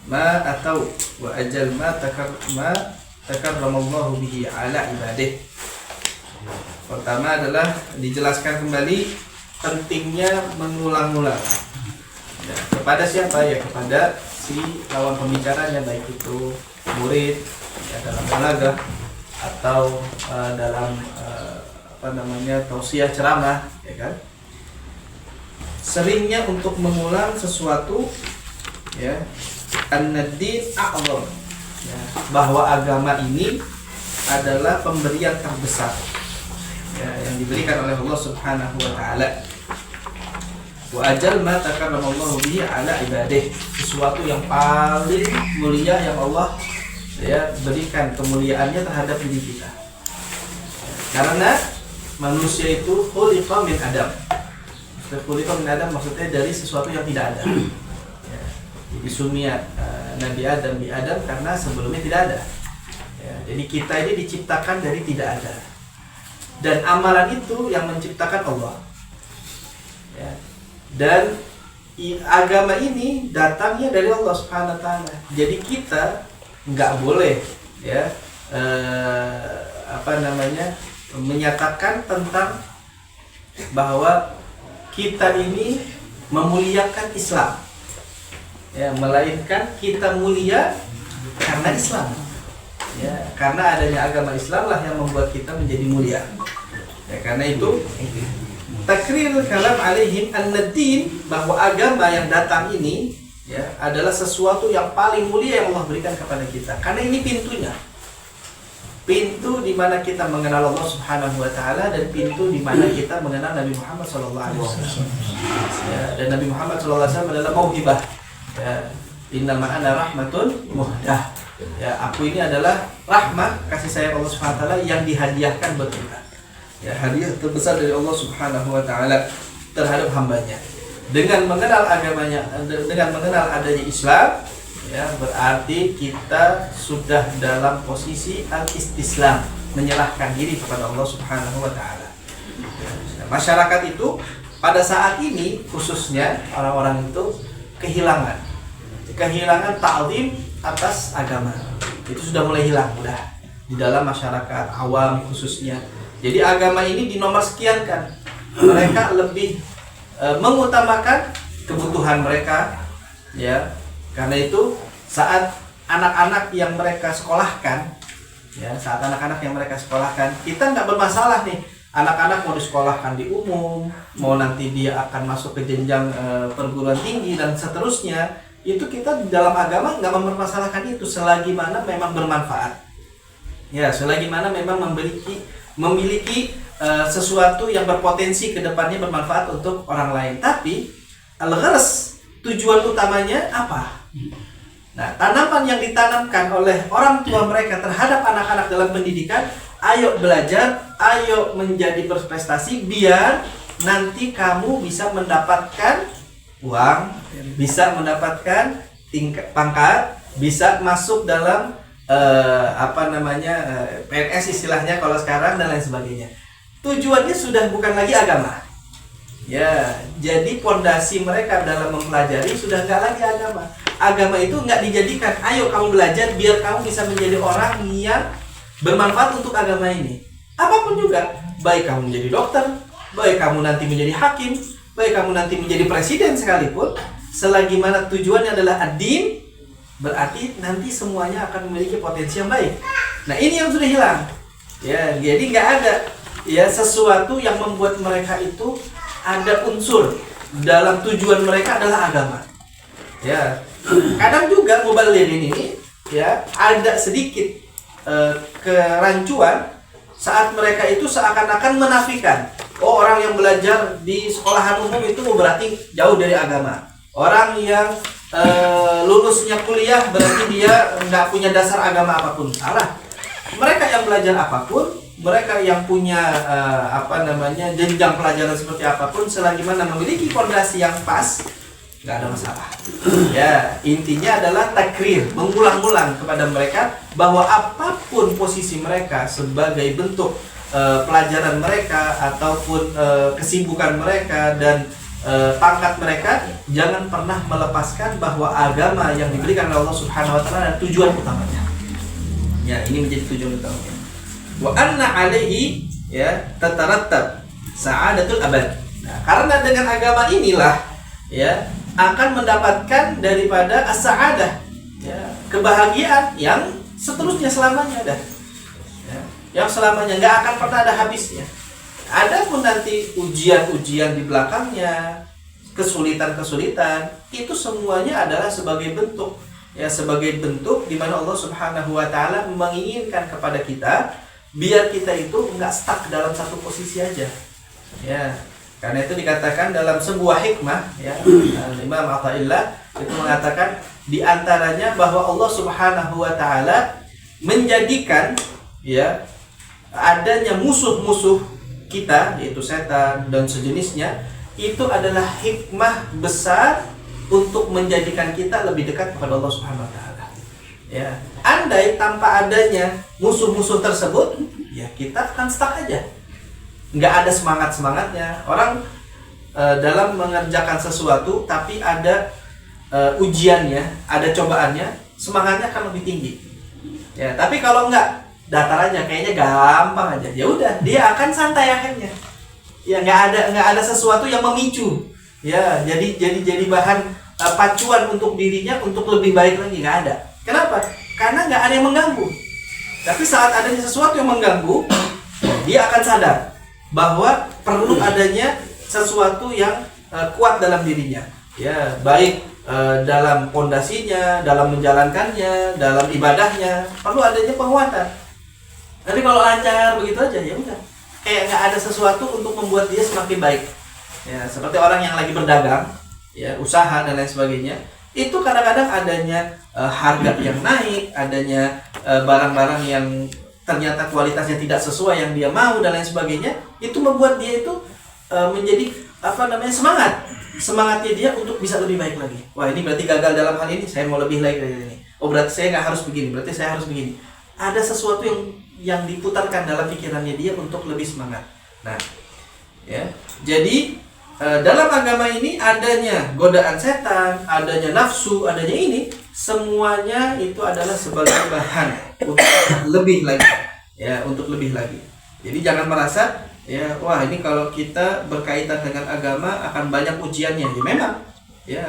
ma atau wa ajal ma takarramallahu bihi ala ibadih. Pertama adalah dijelaskan kembali pentingnya mengulang-ulang. Ya, kepada siapa? Ya kepada si lawan pembicaranya, baik itu murid ya, dalam balaghah atau dalam tausiah ceramah, ya kan? Seringnya untuk mengulang sesuatu, ya, an-din a'zam, ya, bahwa agama ini adalah pemberian terbesar, ya, yang diberikan oleh Allah Subhanahu wa taala. Wa ajal ma takarramallahu bihi ala ibadih, sesuatu yang paling mulia yang Allah ya berikan kemuliaannya terhadap diri kita. Karena manusia itu khuliqa min adam. Khuliqa min adam maksudnya dari sesuatu yang tidak ada. Ya, jadi sumia Nabi Adam bi Adam karena sebelumnya tidak ada. Ya, jadi kita ini diciptakan dari tidak ada. Dan amalan itu yang menciptakan Allah. Ya. Dan agama ini datangnya dari Allah Subhanahu wa taala. Jadi kita nggak boleh ya menyatakan tentang bahwa kita ini memuliakan Islam. Ya, melainkan kita mulia karena Islam. Ya, karena adanya agama Islam lah yang membuat kita menjadi mulia. Ya, karena itu takrir kalam alaihim an-din, bahwa agama yang datang ini ya adalah sesuatu yang paling mulia yang Allah berikan kepada kita. Karena ini pintunya. Pintu di mana kita mengenal Allah Subhanahu wa taala dan pintu di mana kita mengenal Nabi Muhammad sallallahu alaihi wasallam. Ya, dan Nabi Muhammad sallallahu alaihi wasallam adalah mauhibah. Ya, innama ana rahmatun muhdah. Ya, aku ini adalah rahmat, kasih sayang Allah Subhanahu wa taala yang dihadiahkan buat kita. Ya, hadiah terbesar dari Allah Subhanahu wa taala terhadap hambanya. Dengan mengenal agamanya, dengan mengenal adanya Islam, ya, berarti kita sudah dalam posisi al-istislam, menyerahkan diri kepada Allah Subhanahu wa taala. Ya, masyarakat itu pada saat ini khususnya orang-orang itu kehilangan ta'zim atas agama. Itu sudah mulai hilang udah di dalam masyarakat awam khususnya. Jadi agama ini dinomorsekiankan. Mereka lebih mengutamakan kebutuhan mereka, ya. Karena itu saat anak-anak yang mereka sekolahkan, ya, kita nggak bermasalah nih. Anak-anak mau disekolahkan di umum, mau nanti dia akan masuk ke jenjang perguruan tinggi dan seterusnya. Itu kita di dalam agama nggak mempermasalahkan itu selagi mana memang bermanfaat. Ya, selagi mana memang memiliki sesuatu yang berpotensi ke depannya bermanfaat untuk orang lain. Tapi al-gharas, tujuan utamanya apa? Nah, tanaman yang ditanamkan oleh orang tua mereka terhadap anak-anak dalam pendidikan, ayo belajar, ayo menjadi berprestasi biar nanti kamu bisa mendapatkan uang, bisa mendapatkan pangkat, bisa masuk dalam PNS istilahnya kalau sekarang dan lain sebagainya. Tujuannya sudah bukan lagi agama. Ya, jadi pondasi mereka dalam mempelajari sudah nggak lagi agama. Agama itu nggak dijadikan, ayo kamu belajar biar kamu bisa menjadi orang yang bermanfaat untuk agama ini. Apapun juga, baik kamu menjadi dokter, baik kamu nanti menjadi hakim, baik kamu nanti menjadi presiden sekalipun, selagi mana tujuannya adalah ad-din, berarti nanti semuanya akan memiliki potensi yang baik. Nah, ini yang sudah hilang. Ya, jadi nggak ada ya sesuatu yang membuat mereka itu ada unsur dalam tujuan mereka adalah agama. Ya, kadang juga muballighin ini ya ada sedikit kerancuan saat mereka itu seakan-akan menafikan, oh, orang yang belajar di sekolahan umum itu berarti jauh dari agama. Orang yang lulusnya kuliah berarti dia nggak punya dasar agama apapun. Salah. Mereka yang belajar apapun, mereka yang punya jenjang pelajaran seperti apapun, selagi mana memiliki fondasi yang pas, nggak ada masalah. Ya, intinya adalah takrir, mengulang-ulang kepada mereka bahwa apapun posisi mereka sebagai bentuk pelajaran mereka ataupun kesibukan mereka dan pangkat mereka, jangan pernah melepaskan bahwa agama yang diberikan oleh Allah Subhanahu wa taala adalah tujuan utamanya. Ya, ini menjadi tujuan utamanya. Wa anna alaihi ya tatarattab sa'adatul abad. Nah, karena dengan agama inilah ya akan mendapatkan daripada as-sa'adah, ya, kebahagiaan yang seterusnya selamanya dah. Ya, yang selamanya nggak akan pernah ada habisnya. Ada pun nanti ujian-ujian di belakangnya, kesulitan-kesulitan, itu semuanya adalah sebagai bentuk, ya, sebagai bentuk di mana Allah Subhanahu wa taala menginginkan kepada kita biar kita itu enggak stuck dalam satu posisi aja. Ya, karena itu dikatakan dalam sebuah hikmah, ya, Imam Athaillah itu mengatakan di antaranya bahwa Allah Subhanahu wa taala menjadikan ya adanya musuh-musuh kita, yaitu setan dan sejenisnya, itu adalah hikmah besar untuk menjadikan kita lebih dekat kepada Allah Subhanahu wa taala. Ya, andai tanpa adanya musuh-musuh tersebut, ya kita akan stuck aja. Nggak ada semangat-semangatnya. Orang dalam mengerjakan sesuatu tapi ada ujiannya, ada cobaannya, semangatnya akan lebih tinggi. Ya, tapi kalau enggak, datar aja, kayaknya gampang aja, ya udah dia akan santai akhirnya. Ya, nggak ada sesuatu yang memicu, ya, jadi bahan pacuan untuk dirinya untuk lebih baik lagi, nggak ada. Kenapa? Karena nggak ada yang mengganggu. Tapi saat adanya sesuatu yang mengganggu, dia akan sadar bahwa perlu adanya sesuatu yang kuat dalam dirinya, ya, baik dalam pondasinya, dalam menjalankannya, dalam ibadahnya, perlu adanya penguatan. Tapi kalau lancar begitu aja, ya udah, kayak nggak ada sesuatu untuk membuat dia semakin baik. Ya, seperti orang yang lagi berdagang, ya, usaha dan lain sebagainya. Itu kadang-kadang adanya harga yang naik, adanya barang-barang yang ternyata kualitasnya tidak sesuai yang dia mau dan lain sebagainya. Itu membuat dia itu menjadi semangatnya dia untuk bisa lebih baik lagi. Wah, ini berarti gagal dalam hal ini, saya mau lebih baik dari ini. Oh, berarti saya nggak harus begini, berarti saya harus begini. Ada sesuatu yang diputarkan dalam pikirannya dia untuk lebih semangat. Nah, ya, jadi dalam agama ini adanya godaan setan, adanya nafsu, adanya ini, semuanya itu adalah sebagai bahan untuk lebih lagi, ya, untuk lebih lagi. Jadi jangan merasa, ya, wah, ini kalau kita berkaitan dengan agama akan banyak ujiannya. Ya memang, ya,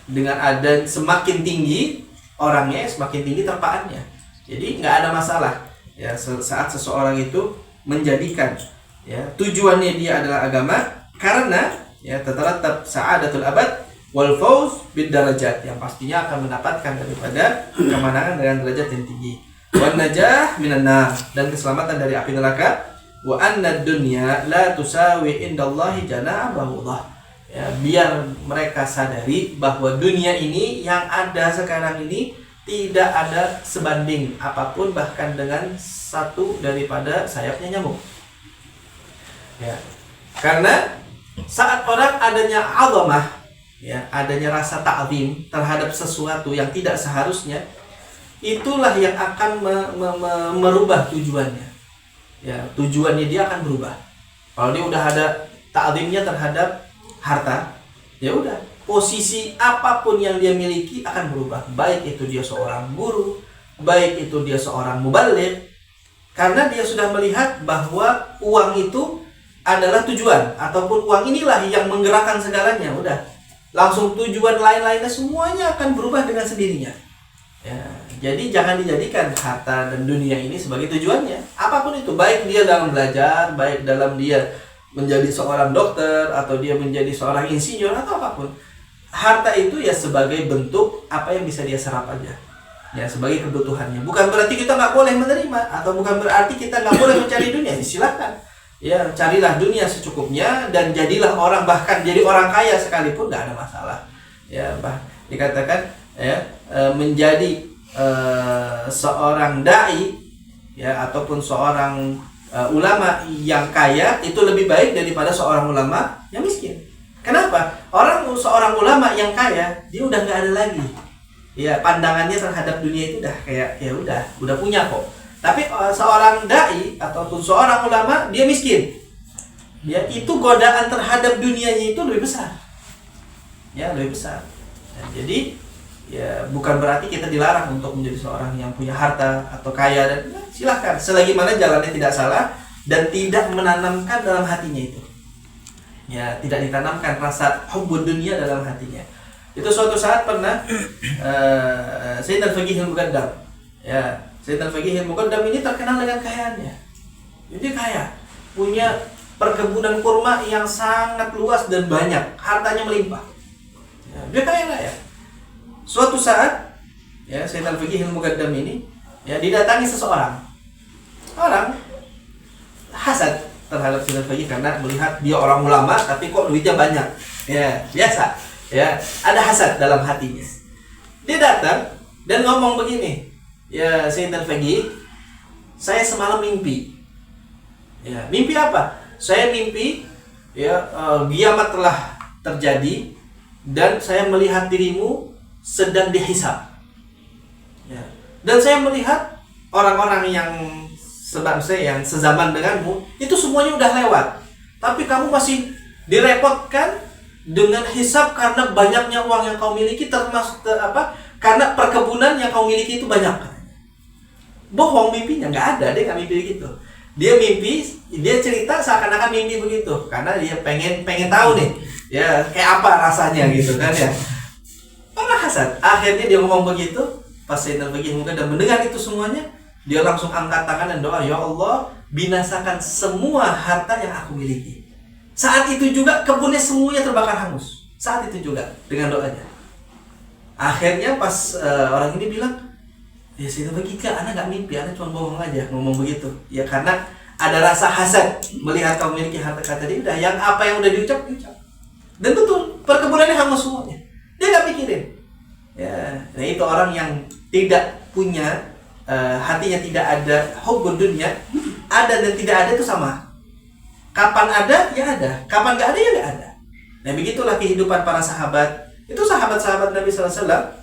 dengan ada semakin tinggi orangnya, semakin tinggi terpaannya. Jadi nggak ada masalah, ya, saat seseorang itu menjadikan, ya, tujuannya dia adalah agama, karena ya tatarattab sa'adatul abad wal fauz bid darajat, yang pastinya akan mendapatkan daripada kemenangan dengan derajat yang tinggi, wan najah minan nar, dan keselamatan dari api neraka, wa anna dunya la tusawi indallahi janaha ba'udah. Ya, biar mereka sadari bahwa dunia ini yang ada sekarang ini tidak ada sebanding apapun bahkan dengan satu daripada sayapnya nyamuk. Ya. Karena saat orang adanya azamah, ya, adanya rasa ta'zim terhadap sesuatu yang tidak seharusnya, itulah yang akan merubah tujuannya. Ya, tujuannya dia akan berubah. Kalau dia udah ada ta'zimnya terhadap harta, ya udah, posisi apapun yang dia miliki akan berubah. Baik itu dia seorang guru, baik itu dia seorang mubaligh, karena dia sudah melihat bahwa uang itu adalah tujuan, ataupun uang inilah yang menggerakkan segalanya. Udah, langsung tujuan lain-lainnya semuanya akan berubah dengan sendirinya. Ya, jadi jangan dijadikan harta dan dunia ini sebagai tujuannya. Apapun itu, baik dia dalam belajar, baik dalam dia menjadi seorang dokter, atau dia menjadi seorang insinyur, atau apapun. Harta itu ya sebagai bentuk apa yang bisa dia serap aja, ya, sebagai kebutuhannya. Bukan berarti kita nggak boleh menerima, atau bukan berarti kita nggak boleh mencari dunia. Silakan, ya, carilah dunia secukupnya dan jadilah orang, bahkan jadi orang kaya sekalipun nggak ada masalah. Ya, dikatakan, ya, menjadi seorang dai, ya, ataupun seorang ulama yang kaya itu lebih baik daripada seorang ulama yang miskin. Kenapa? Seorang ulama yang kaya, dia udah nggak ada lagi, ya, pandangannya terhadap dunia itu udah kayak, ya udah punya kok. Tapi seorang dai ataupun seorang ulama dia miskin, ya, itu godaan terhadap dunianya itu lebih besar. ya lebih besar. Nah, jadi ya bukan berarti kita dilarang untuk menjadi seorang yang punya harta atau kaya, dan ya, silahkan selagi mana jalannya tidak salah dan tidak menanamkan dalam hatinya itu. Ya, tidak ditanamkan rasa hubbud dunia dalam hatinya. Itu suatu saat pernah Sayyid Al-Faqih Al-Muqaddam. Ya, Sayyid Al-Faqih Al-Muqaddam ini terkenal dengan kekayaannya. Jadi kaya, punya perkebunan kurma yang sangat luas dan banyak, hartanya melimpah. Ya, dia kaya raya. Suatu saat, ya Sayyid Al-Faqih Al-Muqaddam ini ya didatangi seseorang. Orang hasad terhadap Sayyid Al-Faqih karena melihat dia orang ulama tapi kok duitnya banyak. Ya, biasa. Ya, ada hasad dalam hatinya. Dia datang dan ngomong begini, "Ya Sayyid Al-Faqih, saya semalam mimpi." Ya, mimpi apa? Saya mimpi ya kiamat telah terjadi dan saya melihat dirimu sedang dihisab. Ya. Dan saya melihat orang-orang yang yang sezaman denganmu itu semuanya udah lewat. Tapi kamu masih direpotkan dengan hisab karena banyaknya uang yang kau miliki, termasuk karena perkebunan yang kau miliki itu banyak. Bohong mimpinya, nggak ada, dia nggak mimpi begitu. Dia mimpi, dia cerita seakan-akan mimpi begitu karena dia pengen tahu nih, ya kayak apa rasanya gitu kan ya. Orang hasad. Akhirnya dia ngomong begitu, pas Sayyid Al-Faqih dan mendengar itu semuanya, dia langsung angkat tangan dan doa, "Ya Allah, binasakan semua harta yang aku miliki." Saat itu juga kebunnya semuanya terbakar hangus. Saat itu juga dengan doanya. Akhirnya pas orang ini bilang, "Ya Sayyid Al-Faqih, anak gak mimpi, anak cuma bohong aja ngomong begitu." Ya karena ada rasa hasad melihat kau memiliki harta, kata dia, udah yang apa yang udah diucap. Dan betul, perkebunannya hangus semuanya. Dia gak pikirin. Ya, nah itu orang yang tidak punya hatinya tidak ada hubbud dunya. Ada dan tidak ada itu sama. Kapan ada, ya ada. Kapan gak ada, ya gak ada. Nah begitulah kehidupan para sahabat. Itu sahabat-sahabat Nabi SAW.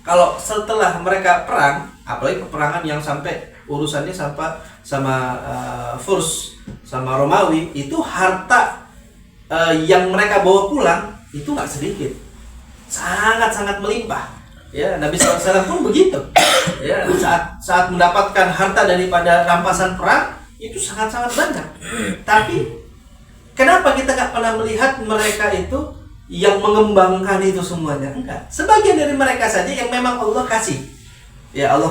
Kalau setelah mereka perang, apalagi peperangan yang sampai urusannya sama Furs sama Romawi, itu harta yang mereka bawa pulang itu nggak sedikit, sangat-sangat melimpah. Ya, Nabi SAW pun begitu. Ya, saat mendapatkan harta daripada rampasan perang itu sangat-sangat banyak. Tapi kenapa kita nggak pernah melihat mereka itu yang mengembangkan itu semuanya? Enggak. Sebagian dari mereka saja yang memang Allah kasih. Ya, Allah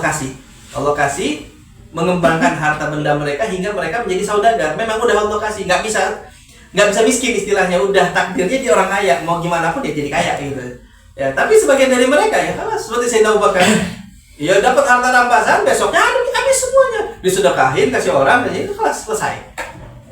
kasih mengembangkan harta benda mereka hingga mereka menjadi saudagar. Memang udah Allah kasih, nggak bisa miskin istilahnya, udah takdirnya dia orang kaya, mau gimana pun dia jadi kaya gitu. Ya, tapi sebagian dari mereka ya seperti Sayyidina Abu Bakar, ya dapat harta rampasan, besoknya habis semuanya, disedekahin kasih orang, dan itu kelas selesai.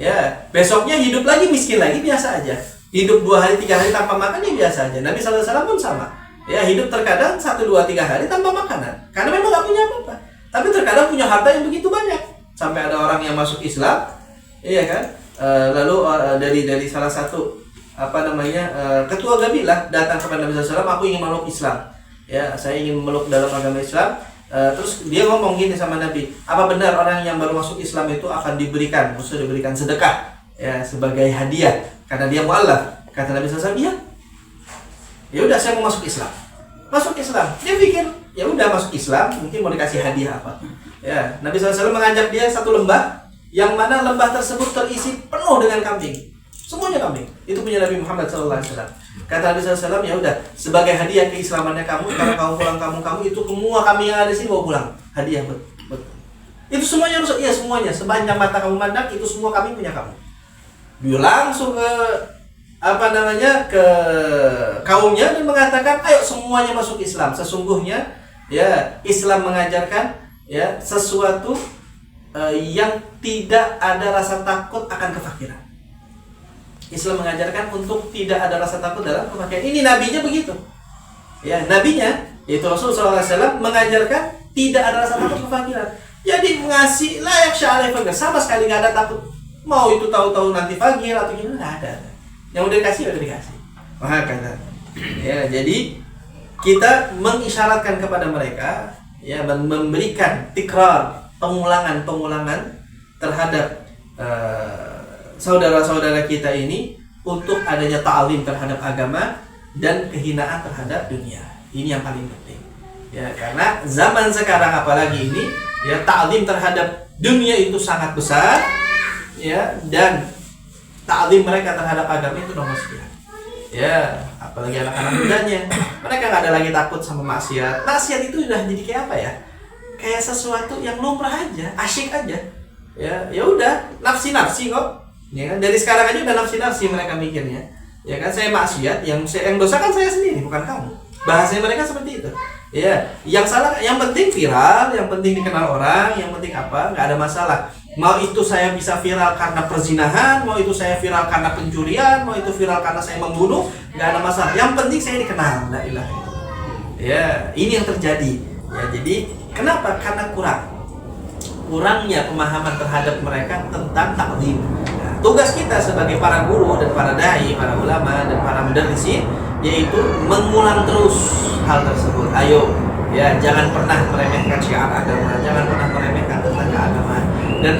Ya, besoknya hidup lagi miskin lagi, biasa aja. Hidup 2 hari 3 hari tanpa makan ya biasa aja. Nabi SAW pun sama. Ya, hidup terkadang 1 2 3 hari tanpa makanan, karena memang nggak punya apa-apa. Tapi terkadang punya harta yang begitu banyak. Sampai ada orang yang masuk Islam, iya kan? Lalu dari salah satu ketua kabilah datang kepada Nabi SAW, "Aku ingin meluk Islam. Ya, saya ingin meluk dalam agama Islam." Terus dia ngomong gini sama Nabi, "Apa benar orang yang baru masuk Islam itu akan diberikan sedekah ya sebagai hadiah karena dia mu'allaf?" Kata Nabi SAW, "Iya." Ya udah, saya mau masuk Islam. Masuk Islam. Dia pikir, ya udah masuk Islam, mungkin mau dikasih hadiah apa. Ya, Nabi SAW mengajak dia satu lembah, yang mana lembah tersebut terisi penuh dengan kambing. Semuanya kambing. Itu punya Nabi Muhammad SAW. Kata Nabi SAW, "Ya udah, sebagai hadiah keislamannya kamu, kalau kamu pulang kamu itu semua kambing yang ada di sini bawa pulang. Hadiah buat. Itu semuanya rusak. Iya, semuanya. Sepanjang mata kamu mandang, itu semua kambing punya kamu." Dia langsung ke ke kaumnya dan mengatakan, "Ayo semuanya masuk Islam. Sesungguhnya ya Islam mengajarkan ya sesuatu yang tidak ada rasa takut akan kefakiran." Islam mengajarkan untuk tidak ada rasa takut dalam kefakiran. Ini nabinya begitu. Ya, nabinya yaitu Rasulullah SAW mengajarkan tidak ada rasa takut kefakiran. Jadi ngasih layak sya'alai fakir, sama sekali nggak ada takut. Mau itu tahu-tahu nanti fakir atau gimana, nggak ada. Yang udah dikasih udah dikasih. Maka kata, ya jadi kita mengisyaratkan kepada mereka, ya memberikan tikrar, pengulangan terhadap saudara-saudara kita ini untuk adanya ta'lim terhadap agama, dan kehinaan terhadap dunia. Ini yang paling penting. Ya, karena zaman sekarang apalagi ini, ya, ta'zim terhadap dunia itu sangat besar, ya, dan ta'zim mereka terhadap agama itu nomor sekian. Ya, apalagi anak-anak mudanya, mereka nggak ada lagi takut sama maksiat. Maksiat itu udah jadi kayak apa ya? Kayak sesuatu yang lumrah aja, asyik aja. Ya udah, nafsi-nafsi kok. Ya kan, dari sekarang aja udah nafsi-nafsi mereka mikirnya. Ya kan, saya maksiat, yang dosa kan saya sendiri, bukan kamu. Bahasanya mereka seperti itu. Ya, yang salah, yang penting viral, yang penting dikenal orang, yang penting apa? Nggak ada masalah. Mau itu saya bisa viral karena perzinahan, mau itu saya viral karena pencurian, mau itu viral karena saya membunuh, nggak ada masalah. Yang penting saya dikenal. La ilaha illallah. Ya, ini yang terjadi. Ya, jadi kenapa? Karena kurangnya pemahaman terhadap mereka tentang taklim. Nah, tugas kita sebagai para guru dan para dai, para ulama dan para mudarrisin yaitu mengulang terus hal tersebut. Ayo, ya, jangan pernah meremehkan syiar agama, jangan pernah meremehkan tentang keagamaan, dan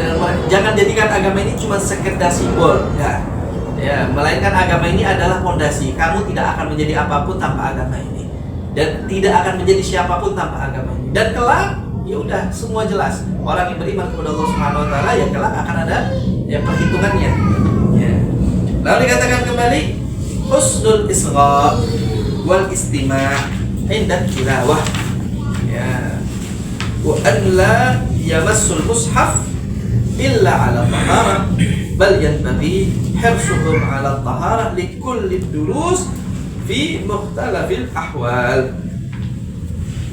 jangan jadikan agama ini cuma sekedar simbol, ya, melainkan agama ini adalah fondasi. Kamu tidak akan menjadi apapun tanpa agama ini, dan tidak akan menjadi siapapun tanpa agama ini. Dan kelak, ya udah, semua jelas. Orang yang beriman kepada Allah Subhanahu Wa Taala, ya kelak akan ada ya perhitungannya. Ya. Lalu dikatakan kembali, husnul isra wal istima' inda tilawah. Ya. Wa an la yamassul mushaf illa ala taharah bal yanbaghi hirsuhum ala taharah li kulli durus fi mukhtalafil ahwal.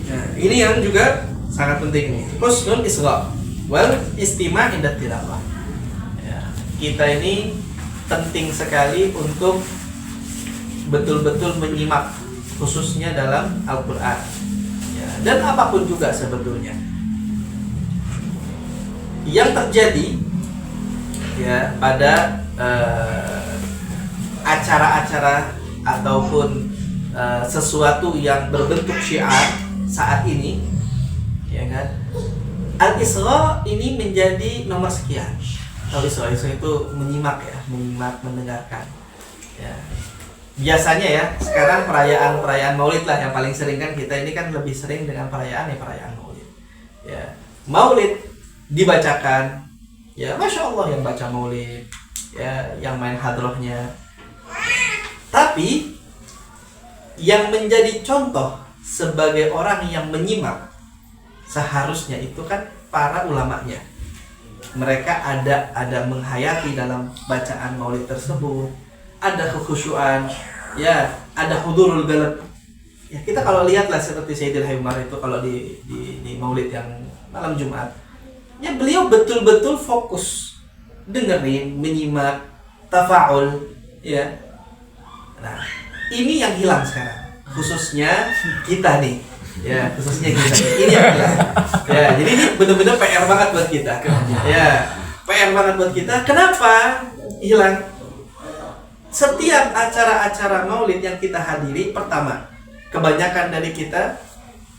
Nah, ini yang juga sangat penting nih. Husnul isra wal istima' inda tilawah. Ya, kita ini penting sekali untuk betul-betul menyimak, khususnya dalam Al-Quran, ya, dan apapun juga sebetulnya yang terjadi, ya, pada acara-acara ataupun sesuatu yang berbentuk syiar saat ini, ya kan, Al-Isra ini menjadi nomor sekian. Al-Isra itu menyimak, ya, menyimak, mendengarkan, ya. Biasanya ya, sekarang perayaan Maulid lah yang paling sering, kan kita ini kan lebih sering dengan perayaan Maulid. Ya, Maulid dibacakan, ya, Masya Allah yang baca Maulid, ya, yang main hadrohnya. Tapi yang menjadi contoh sebagai orang yang menyimak seharusnya itu kan para ulamanya. Mereka ada menghayati dalam bacaan Maulid tersebut, ada kekhusyuan, ya, ada hudurul qalb. Ya, kita kalau lihatlah seperti Sayyidil Haimar itu kalau di Maulid yang malam Jumat, ya, beliau betul-betul fokus dengerin, menyimak, tafa'ul, ya. Nah, ini yang hilang sekarang, khususnya kita nih. Ya, khususnya kita. Ini yang hilang. Ya, jadi ini benar-benar PR banget buat kita. Ya, PR banget buat kita. Kenapa hilang? Setiap acara-acara Maulid yang kita hadiri, pertama, kebanyakan dari kita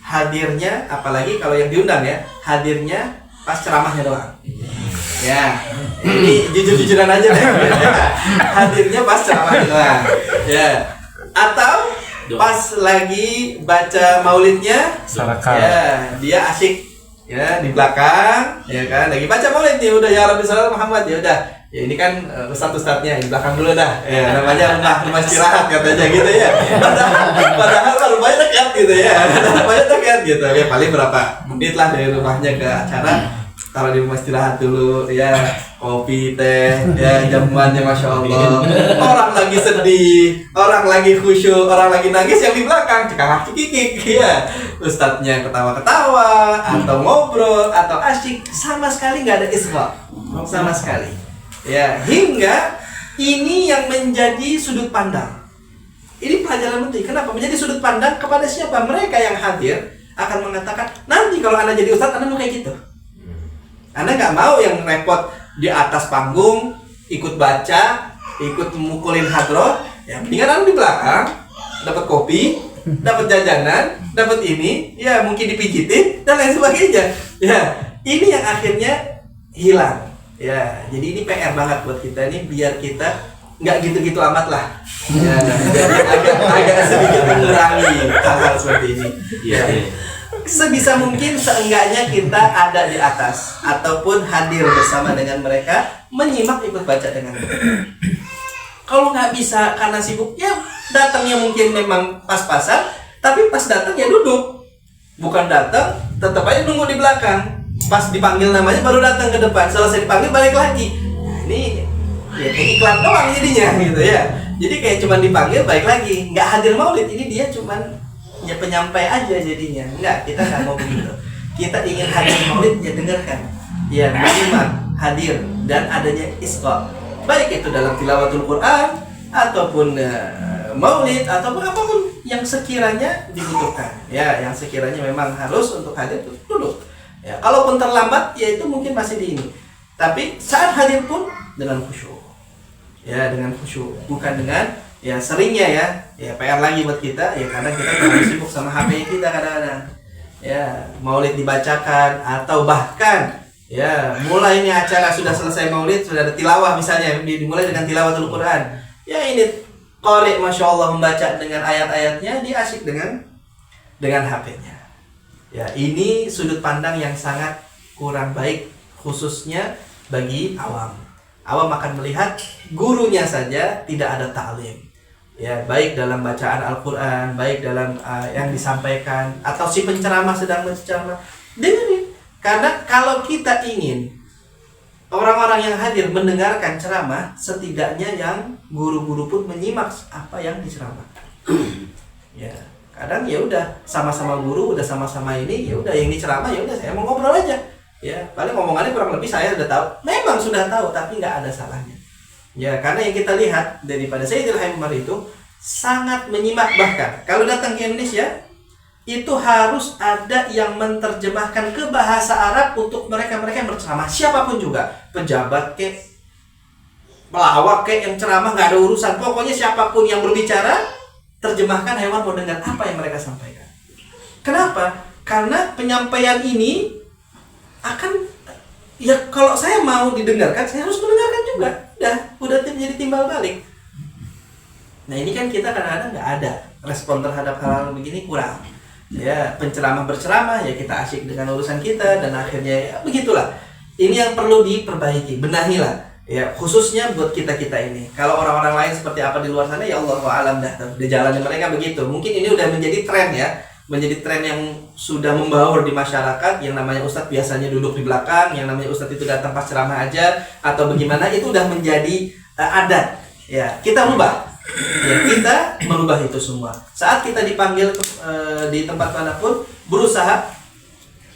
hadirnya, apalagi kalau yang diundang ya, hadirnya pas ceramahnya doang. Ya, ini jujur-jujuran aja deh. Hadirnya pas ceramahnya doang. Ya, atau pas lagi baca Maulidnya, ya, dia asik, ya, di belakang, ya kan, lagi baca Maulid nih, udah, ya Rabbi Sallallahu Muhammad, ya udah. Ya, ini kan ustadz-ustadznya di belakang dulu dah. Ya, namanya rumah istirahat katanya gitu ya. Padahal rumahnya dekat gitu ya. Rumahnya dekat gitu. Ya, paling berapa menit lah dari rumahnya ke acara. Taruh di rumah istirahat dulu, ya, kopi, teh, ya, jamuannya Masya Allah. Orang lagi sedih, orang lagi khusyuk, orang lagi nangis, yang di belakang cekak-cekik, ya. Ustadznya ketawa-ketawa, atau ngobrol, atau asyik, sama sekali nggak ada isra, sama sekali. Ya, hingga ini yang menjadi sudut pandang. Ini pelajaran penting. Kenapa? Menjadi sudut pandang kepada siapa? Mereka yang hadir akan mengatakan, nanti kalau Anda jadi ustadz, Anda mau kayak gitu. Anda nggak mau yang repot di atas panggung, ikut baca, ikut memukulin hadroh. Ya, mendingan Anda di belakang, dapat kopi, dapat jajanan, dapat ini, ya, mungkin dipijitin dan lain sebagainya. Ya, ini yang akhirnya hilang. Ya, jadi ini PR banget buat kita nih, biar kita nggak gitu-gitu amat lah. Ya, jadi agak sedikit mengurangi hal-hal seperti ini. Ya. Sebisa mungkin seenggaknya kita ada di atas ataupun hadir bersama dengan mereka, menyimak ikut baca dengan mereka. Kalau nggak bisa karena sibuk, ya datangnya mungkin memang pas-pasan, tapi pas datang ya duduk. Bukan datang, tetap aja nunggu di belakang. Pas dipanggil namanya baru datang ke depan. Selesai dipanggil balik lagi. Nah, ini ya kayak iklan doang jadinya gitu ya. Jadi kayak cuman dipanggil balik lagi, nggak hadir maulid. Ini dia cuman ya penyampai aja jadinya. Enggak, kita nggak mau begitu. Kita ingin hadir maulid, ya dengarkan, ya menyimak, hadir, dan adanya isqa. Baik itu dalam tilawatul Quran ataupun maulid ataupun apapun yang sekiranya dibutuhkan. Ya, yang sekiranya memang harus untuk hadir duduk. Ya, kalaupun terlambat, ya itu mungkin masih di ini. Tapi saat hadir pun dengan khusyuk. Ya, dengan khusyuk, bukan dengan ya seringnya ya PR lagi buat kita ya, karena kita terlalu sibuk sama HP kita kadang-kadang. Ya, maulid dibacakan atau bahkan ya mulai ini acara sudah selesai maulid, sudah ada tilawah misalnya, dimulai dengan tilawatul Quran. Ya ini qari Masya Allah membaca dengan ayat-ayatnya, dia asyik dengan HP-nya. Ya, ini sudut pandang yang sangat kurang baik khususnya bagi awam. Awam akan melihat gurunya saja tidak ada ta'lim. Ya, baik dalam bacaan Al-Quran, baik dalam yang disampaikan, atau si penceramah sedang berceramah, dengerin. Karena kalau kita ingin orang-orang yang hadir mendengarkan ceramah, setidaknya yang guru-guru pun menyimak apa yang diceramahkan. Ya, kadang ya udah sama-sama guru, udah sama-sama ini, ya udah yang diceramah ya udah saya mau ngobrol aja. Ya, paling ngomongannya kurang lebih saya sudah tahu. Memang sudah tahu, tapi nggak ada salahnya. Ya, karena yang kita lihat daripada Sayyidil Hayy Umar itu sangat menyimak, bahkan kalau datang ke Indonesia itu harus ada yang menerjemahkan ke bahasa Arab untuk mereka-mereka yang berceramah, siapapun juga, pejabat kek, pelawak kek yang ceramah, nggak ada urusan. Pokoknya siapapun yang berbicara, terjemahkan, hewan mau dengar apa yang mereka sampaikan. Kenapa? Karena penyampaian ini akan ya kalau saya mau didengarkan, saya harus mendengarkan juga. Udah menjadi timbal balik. Nah, ini kan kita kadang-kadang nggak ada respon terhadap hal-hal begini, kurang. Ya, penceramah berceramah, ya kita asyik dengan urusan kita, dan akhirnya ya begitulah. Ini yang perlu diperbaiki, benahilah. Ya, khususnya buat kita-kita ini. Kalau orang-orang lain seperti apa di luar sana, ya Allah alam dah. Di jalannya mereka begitu. Mungkin ini udah menjadi tren ya. Menjadi tren yang sudah membaur di masyarakat. Yang namanya ustadz biasanya duduk di belakang, yang namanya ustadz itu datang pas ceramah aja atau bagaimana, itu udah menjadi adat. Ya, kita rubah. Ya, kita merubah itu semua. Saat kita dipanggil di tempat manapun, berusaha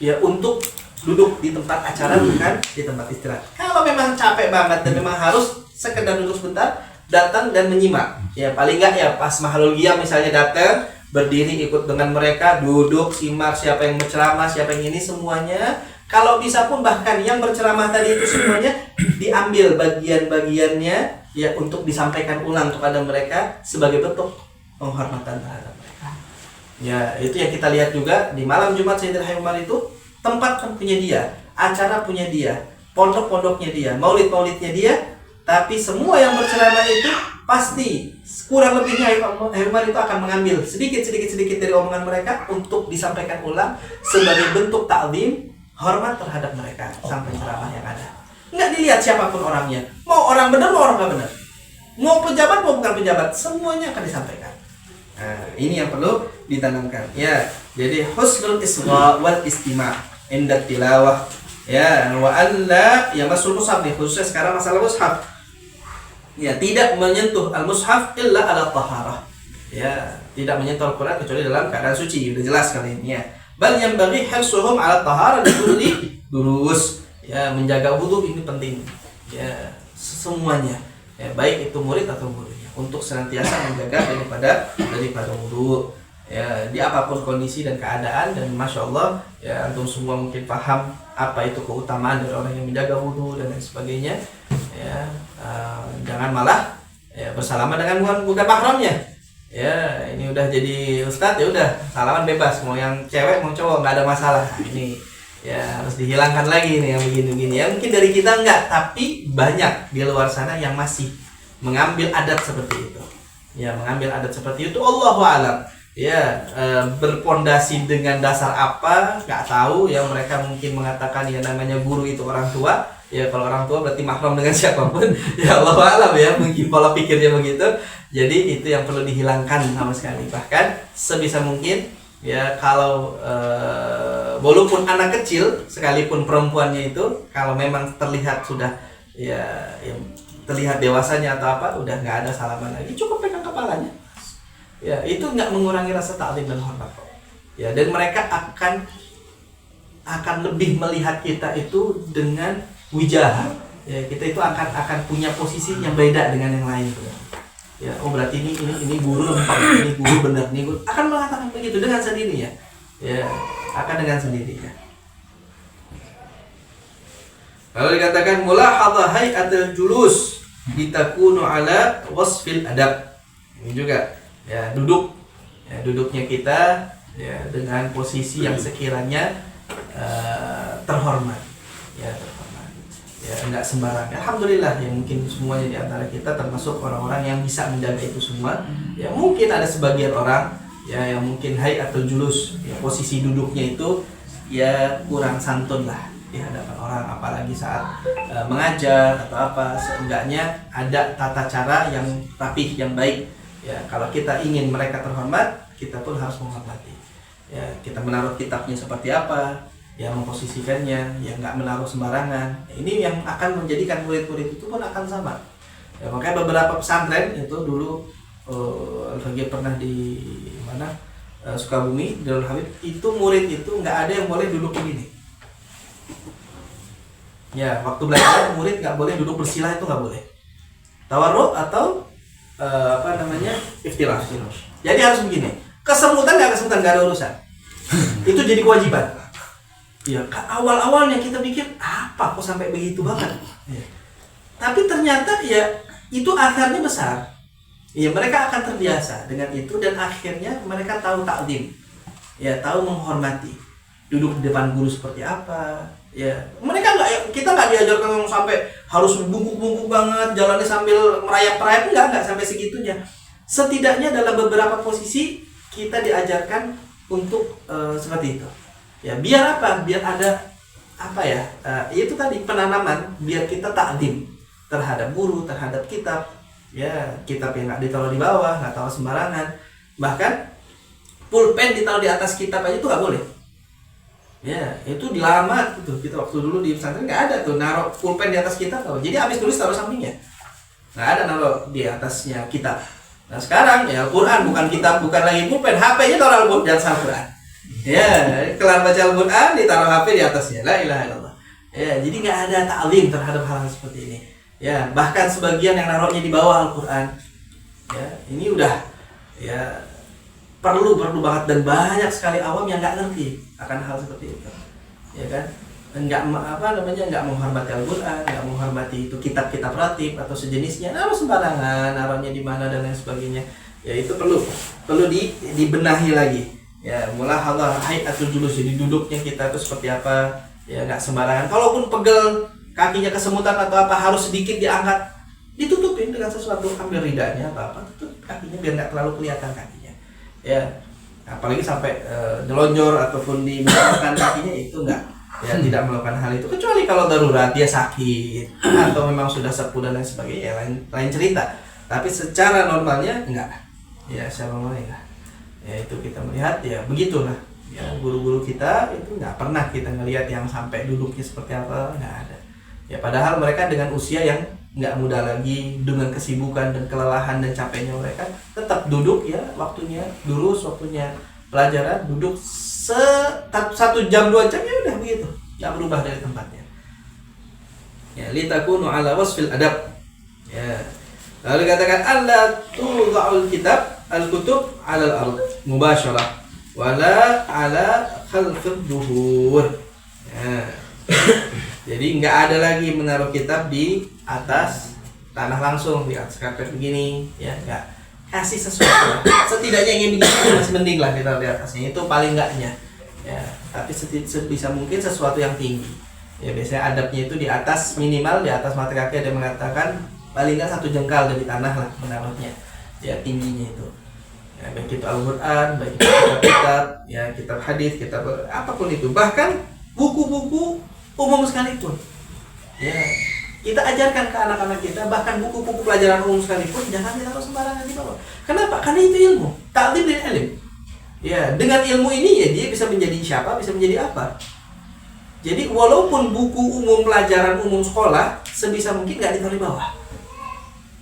ya untuk duduk di tempat acara, bukan di tempat istirahat. Kalau memang capek banget dan memang harus sekedar duduk sebentar, datang dan menyimak. Ya, paling enggak ya pas Mahlul Qiyam misalnya datang, berdiri ikut dengan mereka, duduk, simak siapa yang berceramah, siapa yang ini, semuanya. Kalau bisa pun bahkan yang berceramah tadi itu semuanya diambil bagian-bagiannya ya untuk disampaikan ulang kepada mereka sebagai bentuk penghormatan terhadap mereka. Ya, itu yang kita lihat juga di malam Jumat Sayyidil Hayy Umar itu, tempat kan punya dia, acara punya dia, pondok-pondoknya dia, maulid-maulidnya dia, tapi semua yang berceramah itu pasti kurang lebihnya Hayy Umar itu akan mengambil sedikit dari omongan mereka untuk disampaikan ulang sebagai bentuk ta'zim, hormat terhadap mereka sampai ceramah yang ada. Nggak dilihat siapapun orangnya, mau orang benar mau orang nggak benar, mau pejabat mau bukan pejabat, semuanya akan disampaikan. Nah, ini yang perlu ditanamkan. Ya, jadi husnul isgha wal istima' inda tilawah. Ya, wa alla yamassul mushaf, khususnya sekarang masalah mushaf. Ya, tidak menyentuh al-mushaf illa ala taharah. Ya, tidak menyentuh Al-Quran kecuali dalam keadaan suci. Udah jelas kali ini ya. Bal yang bagi hirsuhum ala taharah dan durus. Ya, menjaga wudu ini penting. Ya, semuanya. Ya, baik itu murid atau gurunya, untuk senantiasa menjaga daripada wudu. Ya, di apapun kondisi dan keadaan, dan masya Allah ya antum semua mungkin paham apa itu keutamaan dari orang yang menjaga wudu dan lain sebagainya. Ya, jangan malah ya bersalaman dengan bukan mahramnya. Ya, ini udah jadi ustadz ya udah salaman bebas, mau yang cewek mau cowok nggak ada masalah. Ini ya harus dihilangkan lagi nih yang begini-begini. Ya mungkin dari kita enggak, tapi banyak di luar sana yang masih mengambil adat seperti itu. Ya, mengambil adat seperti itu Allahu a'lam. Ya, berpondasi dengan dasar apa nggak tahu. Yang mereka mungkin mengatakan ya namanya guru itu orang tua. Ya kalau orang tua berarti mahram dengan siapapun. Ya Allahu a'lam ya, mungkin pola pikirnya begitu. Jadi itu yang perlu dihilangkan sama sekali. Bahkan sebisa mungkin ya kalau walaupun anak kecil sekalipun perempuannya itu kalau memang terlihat sudah ya terlihat dewasanya atau apa, udah nggak ada salaman lagi, cukup pegang kepalanya. Ya, itu nggak mengurangi rasa ta'zim dan hormat kok. Ya, dan mereka akan lebih melihat kita itu dengan wijah. Ya, kita itu akan punya posisi yang beda dengan yang lain. Ya, oh berarti ini guru lempar, ini guru benar, ini guru akan mengatakan begitu dengan sendirinya. Ya, akan dengan sendirinya. Lalu dikatakan mulahadhah hayatul julus litakunu ala wasfil adab. Ini juga ya duduknya kita ya dengan posisi yang sekiranya terhormat ya enggak sembarangan. Alhamdulillah ya, mungkin semuanya di antara kita termasuk orang-orang yang bisa menjaga itu semua. Ya mungkin ada sebagian orang ya yang mungkin hayatul julus ya, posisi duduknya itu ya kurang santun lah di hadapan orang, apalagi saat mengajar atau apa. Seenggaknya ada tata cara yang rapih, yang baik. Ya, kalau kita ingin mereka terhormat, kita pun harus menghormati. Ya, kita menaruh kitabnya seperti apa, ya memposisikannya, ya nggak menaruh sembarangan. Ini yang akan menjadikan murid-murid itu pun akan sama. Ya, makanya beberapa pesantren itu dulu Al-Faqih pernah di mana Sukabumi, Darul Habib, itu murid itu nggak ada yang boleh duduk begini. Ya, waktu belajar murid nggak boleh duduk bersila, itu nggak boleh. Tawarruk atau iftirash. Jadi harus begini. Kesemutan nggak ada urusan. Itu jadi kewajiban. Ya, awal-awalnya kita pikir apa kok sampai begitu banget. Ya. Tapi ternyata ya itu akarnya besar. Ya, mereka akan terbiasa dengan itu dan akhirnya mereka tahu takdim. Ya, tahu menghormati. Duduk di depan guru seperti apa. Ya, kita nggak diajarkan sampai harus bungkuk-bungkuk banget, jalannya sambil merayap-merayap, enggak sampai segitunya. Setidaknya dalam beberapa posisi kita diajarkan untuk seperti itu. Ya, biar apa? Biar ada itu tadi penanaman, biar kita takdim terhadap guru, terhadap kitab. Ya, kitab yang nggak ditaruh di bawah, nggak taruh sembarangan. Bahkan pulpen ditaruh di atas kitab aja itu nggak boleh. Ya, itu dilamat gitu. Kita waktu dulu di pesantren nggak ada tuh naruh pulpen di atas kitab. Jadi habis tulis taruh sampingnya. Nggak ada naruh di atasnya kitab. Nah sekarang ya Al-Quran bukan kitab, bukan lagi pulpen, HP-nya taruh di atas Al-Quran. Ya, kelar baca Al-Quran ditaruh HP di atasnya. La ilaha illallah. Ya, jadi nggak ada ta'lim terhadap hal seperti ini. Ya, bahkan sebagian yang naruhnya di bawah Al-Quran. Ya, ini udah ya perlu banget, dan banyak sekali awam yang nggak ngerti akan hal seperti itu, ya kan? Nggak menghormati Al-Quran, nggak menghormati itu kitab-kitab ratib atau sejenisnya, naruh sembarangan, naruhnya di mana dan lain sebagainya. Ya itu perlu dibenahi lagi. Ya, mulahadhah hayatul julus, jadi duduknya kita itu seperti apa? Ya nggak sembarangan. Kalaupun pegel, kakinya kesemutan atau apa, harus sedikit diangkat, ditutupin dengan sesuatu, ambil ridanya apa tutup kakinya biar nggak terlalu kelihatan kakinya. Ya, apalagi sampai nyelonjor ataupun dibelakangkan kakinya, itu enggak. Ya, tidak melakukan hal itu kecuali kalau darurat, dia sakit atau memang sudah sepuh dan lain sebagainya, ya, lain cerita. Tapi secara normalnya enggak. Ya, secara normalnya enggak. Ya, itu kita melihat ya begitulah. Ya, guru-guru kita itu enggak pernah kita ngelihat yang sampai duduknya seperti apa, enggak ada. Ya, padahal mereka dengan usia yang nggak muda lagi, dengan kesibukan dan kelelahan dan capeknya mereka tetap duduk ya, waktunya pelajaran duduk 1 jam 2 jam, ya udah begitu, nggak berubah dari tempatnya. Ya, litakunu ala wasfil adab. Ya, lalu katakan alla tudha'ul kitab al-kutub 'ala al-ard mubasyarah wala 'ala khalfid duhur. Ya. Jadi nggak ada lagi menaruh kitab di atas tanah langsung, di atas karpet begini, ya nggak. Kasih sesuatu. Setidaknya ingin begini masih mending lah ditaruh di atasnya, itu paling enggaknya. Ya, tapi sebisa mungkin sesuatu yang tinggi. Ya biasanya adabnya itu di atas, minimal di atas mata kaki. Ada yang mengatakan paling nggak 1 jengkal dari tanah lah menaruhnya, ya tingginya itu. Ya, baik itu Al-Quran, baik itu kitab-kitab, ya kitab hadis, kitab apapun itu, bahkan buku-buku umum sekalipun. Ya, kita ajarkan ke anak-anak kita, bahkan buku-buku pelajaran umum sekalipun jangan ditaruh sembarangan di bawah. Kenapa? Karena itu ilmu, ta'lim bil ilm. Ya, dengan ilmu ini ya dia bisa menjadi siapa, bisa menjadi apa. Jadi walaupun buku umum pelajaran umum sekolah sebisa mungkin nggak ditaruh di bawah.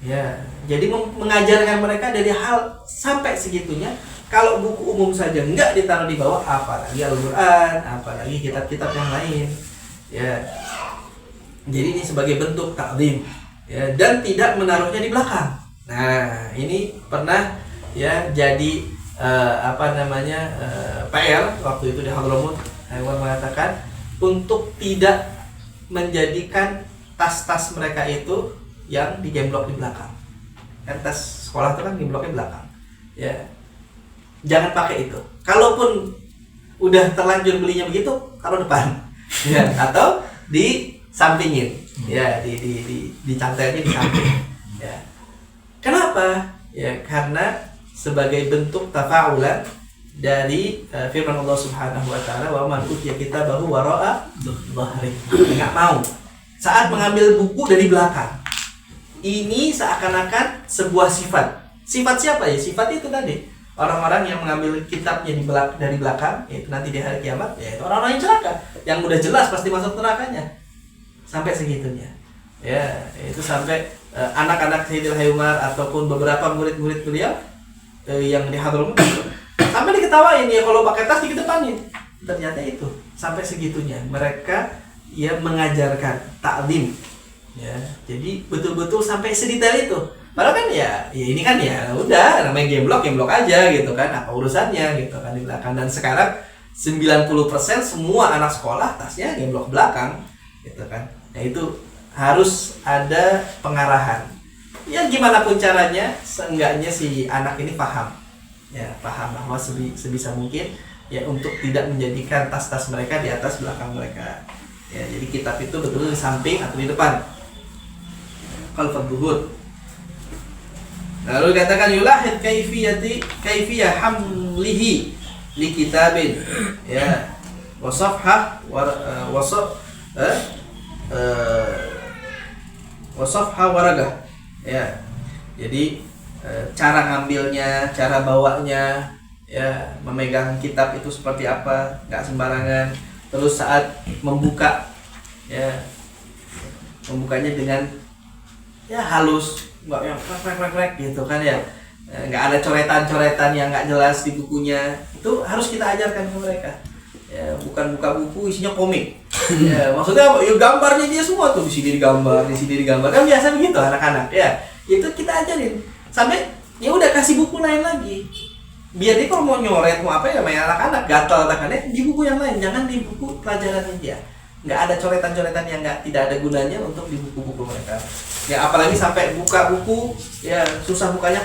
Ya, jadi mengajarkan mereka dari hal sampai segitunya. Kalau buku umum saja nggak ditaruh di bawah, apalagi Al-Quran, apalagi kitab-kitab yang lain. Ya, jadi ini sebagai bentuk taklim, ya, dan tidak menaruhnya di belakang. Nah, ini pernah ya jadi PR waktu itu di Hadramut. Hewan mengatakan untuk tidak menjadikan tas-tas mereka itu yang digemblok di belakang. Kan tas sekolah itu kan gembloknya belakang. Ya, jangan pakai itu. Kalaupun udah terlanjur belinya begitu, taruh depan. Ya, atau di sampingin. Ya, dicantelnya di samping. Ya. Kenapa? Ya, karena sebagai bentuk tafa'ulan dari firman Allah Subhanahu wa taala, wa man utiya kitabahu wara'a dhahri. Enggak mau saat mengambil buku dari belakang. Ini seakan-akan sebuah sifat. Sifat siapa ya? Sifat itu tadi. Orang-orang yang mengambil kitabnya dari belakang, yaitu nanti di hari kiamat, yaitu orang-orang yang celaka, yang udah jelas pasti masuk nerakanya. Sampai segitunya. Ya, itu sampai anak-anak Sayyidil Hayyumar ataupun beberapa murid-murid beliau yang di Hadramut sampai diketawain ya kalau pakai tas dikedepanin. Ternyata itu sampai segitunya mereka ya mengajarkan taklim, ya, jadi betul-betul sampai sedetail itu. Padahal kan ya ini kan ya udah namanya gemblok aja gitu kan, apa urusannya gitu kan di belakang. Dan sekarang 90% semua anak sekolah tasnya gemblok belakang gitu kan. Nah itu harus ada pengarahan. Ya gimana pun caranya, seenggaknya si anak ini paham. Ya, paham bahwa sebisa mungkin ya untuk tidak menjadikan tas-tas mereka di atas belakang mereka. Ya, jadi kitab itu betul di samping atau di depan. Khalfad dhuhur. Lalu dikatakan yulahid kaifiyah hamlihi li kitabin. Ya. Wa safhah wasafha waragah. Ya. Jadi cara ngambilnya, cara bawanya, ya, memegang kitab itu seperti apa, nggak sembarangan. Terus saat membuka, ya, membukanya dengan ya halus, nggak yang krek gitu kan ya. Nggak ada coretan-coretan yang nggak jelas di bukunya. Itu harus kita ajarkan ke mereka. Ya, bukan buka buku isinya komik. Ya, maksudnya apa? Ya gambarnya dia semua tuh, di sini digambar, di sini digambar. Kan biasa begitu anak-anak, ya. Itu kita ajarin. Sampai ya udah kasih buku lain lagi. Biar dia kalau mau nyoret mau apa ya namanya anak-anak gatal tangannya di buku yang lain, jangan di buku pelajarannya dia. Nggak ada coretan-coretan yang tidak ada gunanya untuk di buku-buku mereka. Ya apalagi sampai buka buku ya susah bukanya.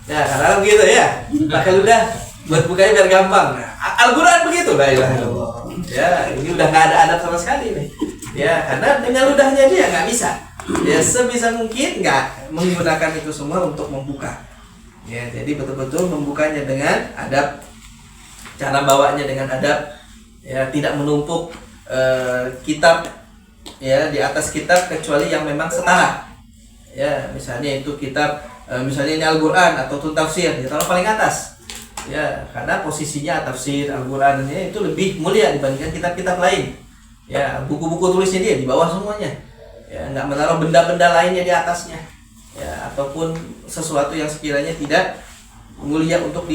Ya kadang-kadang begitu ya. Pakai ludah buat bukanya biar gampang. Nah, Al-Quran begitu, la ilaha illallah. Ya, ini udah nggak ada adab sama sekali nih. Ya, karena dengan ludahnya dia nggak bisa. Ya, sebisa mungkin nggak menggunakan itu semua untuk membuka. Ya, jadi betul-betul membukanya dengan adab, cara bawanya dengan adab. Ya, tidak menumpuk kitab ya di atas kitab kecuali yang memang setara. Ya, misalnya itu kitab, misalnya ini Al-Quran atau tafsir, ya taruh paling atas. Ya, karena posisinya tafsir Al-Quran ini itu lebih mulia dibandingkan kitab-kitab lain. Ya, buku-buku tulisnya dia di bawah semuanya. Ya, nggak menaruh benda-benda lainnya di atasnya. Ya, ataupun sesuatu yang sekiranya tidak mulia untuk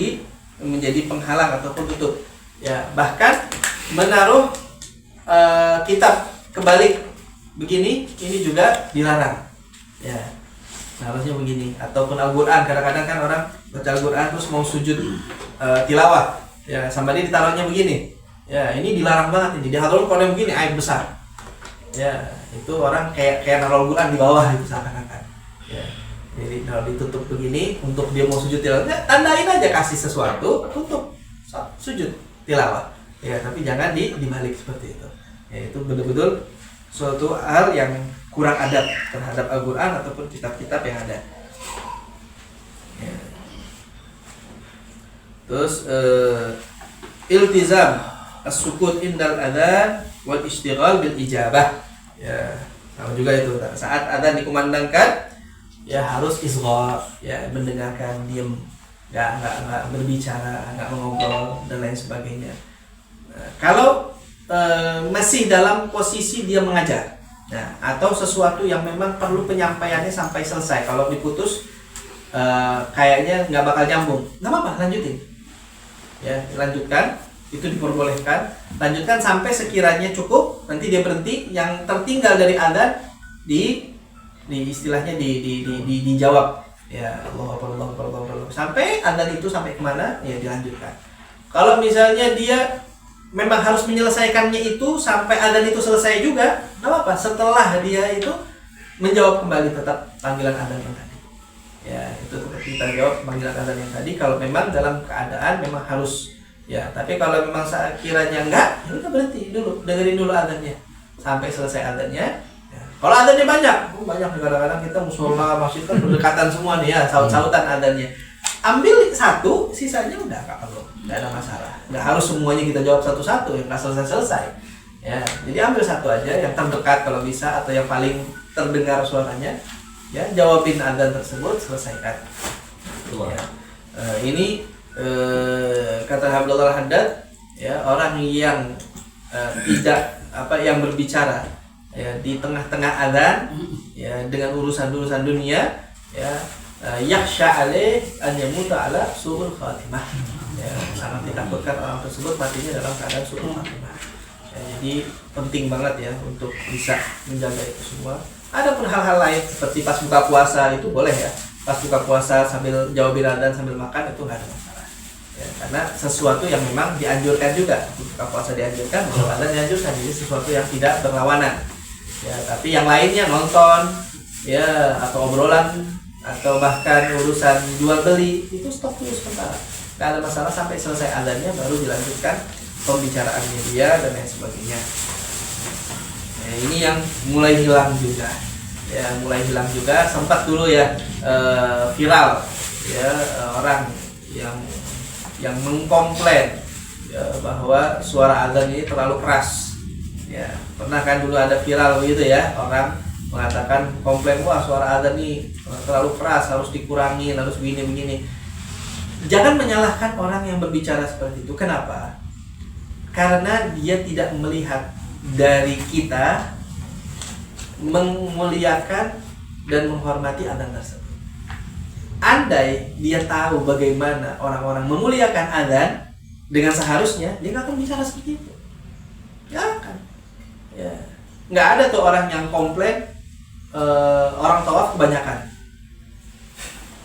menjadi penghalang ataupun tutup. Ya, bahkan menaruh kitab kebalik begini ini juga dilarang. Ya, harusnya begini. Ataupun Al-Quran, kadang-kadang kan orang baca Al-Quran terus mau sujud tilawah, ya sambil ditaruhnya begini. Ya, ini dilarang banget ini. Di Hadramut kalau begini aib besar. Ya, itu orang kayak naruh Al-Quran di bawah itu seakan-akan. Ya, jadi kalau ditutup begini untuk dia mau sujud tilawah, ya, tandain aja kasih sesuatu untuk sujud tilawah. Ya, tapi jangan dibalik seperti itu. Ya, itu betul-betul suatu hal yang kurang adab terhadap Al-Quran ataupun kitab-kitab yang ada. Ya. Terus iltizam as-sukut indal adzan wal istighal bil ijabah. Ya, sama juga itu. Saat adzan dikumandangkan, ya harus isghar, ya mendengarkan, diam, nggak berbicara, nggak mengobrol dan lain sebagainya. Nah, kalau masih dalam posisi dia mengajar, nah, atau sesuatu yang memang perlu penyampaiannya sampai selesai, kalau diputus kayaknya nggak bakal nyambung, nggak apa-apa, lanjutin, ya lanjutkan, itu diperbolehkan, lanjutkan sampai sekiranya cukup, nanti dia berhenti, yang tertinggal dari adzan di istilahnya dijawab, ya Allahu Akbar, Allahu Akbar, Allahu Akbar, sampai adzan itu sampai kemana, ya dilanjutkan. Kalau misalnya dia memang harus menyelesaikannya itu sampai adzan itu selesai juga, nggak apa-apa. Setelah dia itu menjawab kembali tetap panggilan adzan yang tadi. Ya, itu tetap kita jawab panggilan adzan yang tadi. Kalau memang dalam keadaan memang harus, ya. Tapi kalau memang kiranya enggak, ya udah berhenti dulu, dengerin dulu adzannya sampai selesai adzannya. Ya. Kalau adzannya banyak kadang-kadang kita musola masjid kan berdekatan semua nih ya, saut-sautan adzannya. Ambil satu, sisanya udah nggak perlu, nggak ada masalah. Nggak harus semuanya kita jawab satu-satu, yang nggak selesai-selesai. Ya, jadi ambil satu aja, yang terdekat kalau bisa atau yang paling terdengar suaranya. Ya, jawabin adzan tersebut, selesaikan. Ya. Ini kata Abdullah Al-Haddad, ya orang yang tidak yang berbicara ya di tengah-tengah adzan, ya dengan urusan-urusan dunia, ya. Yakhsha alaih an yamuta ala su'ul khatimah. Ya, sangat ditakutkan orang tersebut matinya dalam keadaan su'ul khatimah. Ya, jadi penting banget ya untuk bisa menjaga itu semua. Adapun hal-hal lain seperti pas buka puasa itu boleh ya. Pas buka puasa sambil jawabin adzan sambil makan itu nggak ada masalah. Ya, karena sesuatu yang memang dianjurkan juga. Buka puasa dianjurkan, jawab adzan dianjurkan. Jadi sesuatu yang tidak berlawanan. Ya, tapi yang lainnya nonton, ya atau obrolan, atau bahkan urusan jual beli itu stop dulu sebentar, nggak ada masalah sampai selesai adzannya baru dilanjutkan pembicaraannya dia dan lain sebagainya. Nah, ini yang mulai hilang juga, ya mulai hilang juga. Sempat dulu ya viral ya orang yang mengkomplain ya, bahwa suara adzan ini terlalu keras. Ya pernah kan dulu ada viral begitu ya, orang mengatakan komplain, wah suara adzan ini terlalu keras, harus dikurangin, harus begini. Jangan menyalahkan orang yang berbicara seperti itu. Kenapa? Karena dia tidak melihat dari kita memuliakan dan menghormati adzan tersebut. Andai dia tahu bagaimana orang-orang memuliakan adzan dengan seharusnya, dia nggak akan bicara seperti itu. Nggak akan. Ya. Nggak ada tuh orang yang komplain orang tawaf kebanyakan.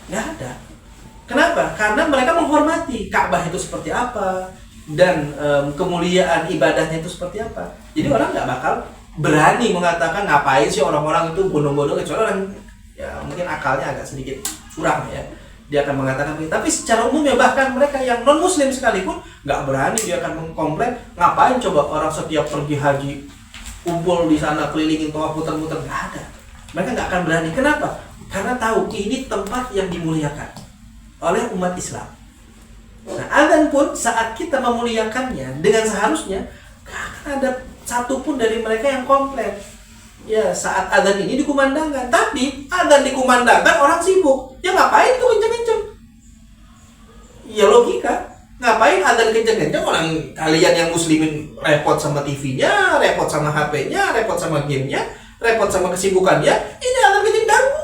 Nggak ada. Kenapa? Karena mereka menghormati Ka'bah itu seperti apa dan kemuliaan ibadahnya itu seperti apa. Jadi orang nggak bakal berani mengatakan ngapain sih orang-orang itu bodoh-bodoh, kecuali orang ya mungkin akalnya agak sedikit curang ya. Dia akan mengatakan begitu. Tapi secara umum ya bahkan mereka yang non muslim sekalipun nggak berani, dia akan mengkomplain ngapain coba orang setiap pergi haji kumpul di sana kelilingin tawaf muter-muter, nggak ada. Mereka nggak akan berani. Kenapa? Karena tahu ini tempat yang dimuliakan oleh umat Islam. Nah, adzan pun saat kita memuliakannya dengan seharusnya, nggak akan ada satupun dari mereka yang komplain. Ya, saat adzan ini dikumandangkan, tapi adzan dikumandangkan orang sibuk. Ya ngapain itu kenceng-kenceng? Ya logika. Ngapain adzan kenceng-kenceng, orang kalian yang muslimin repot sama TV-nya, repot sama HP-nya, repot sama game-nya, repot sama kesibukannya. Ini adzan kenceng ganggu.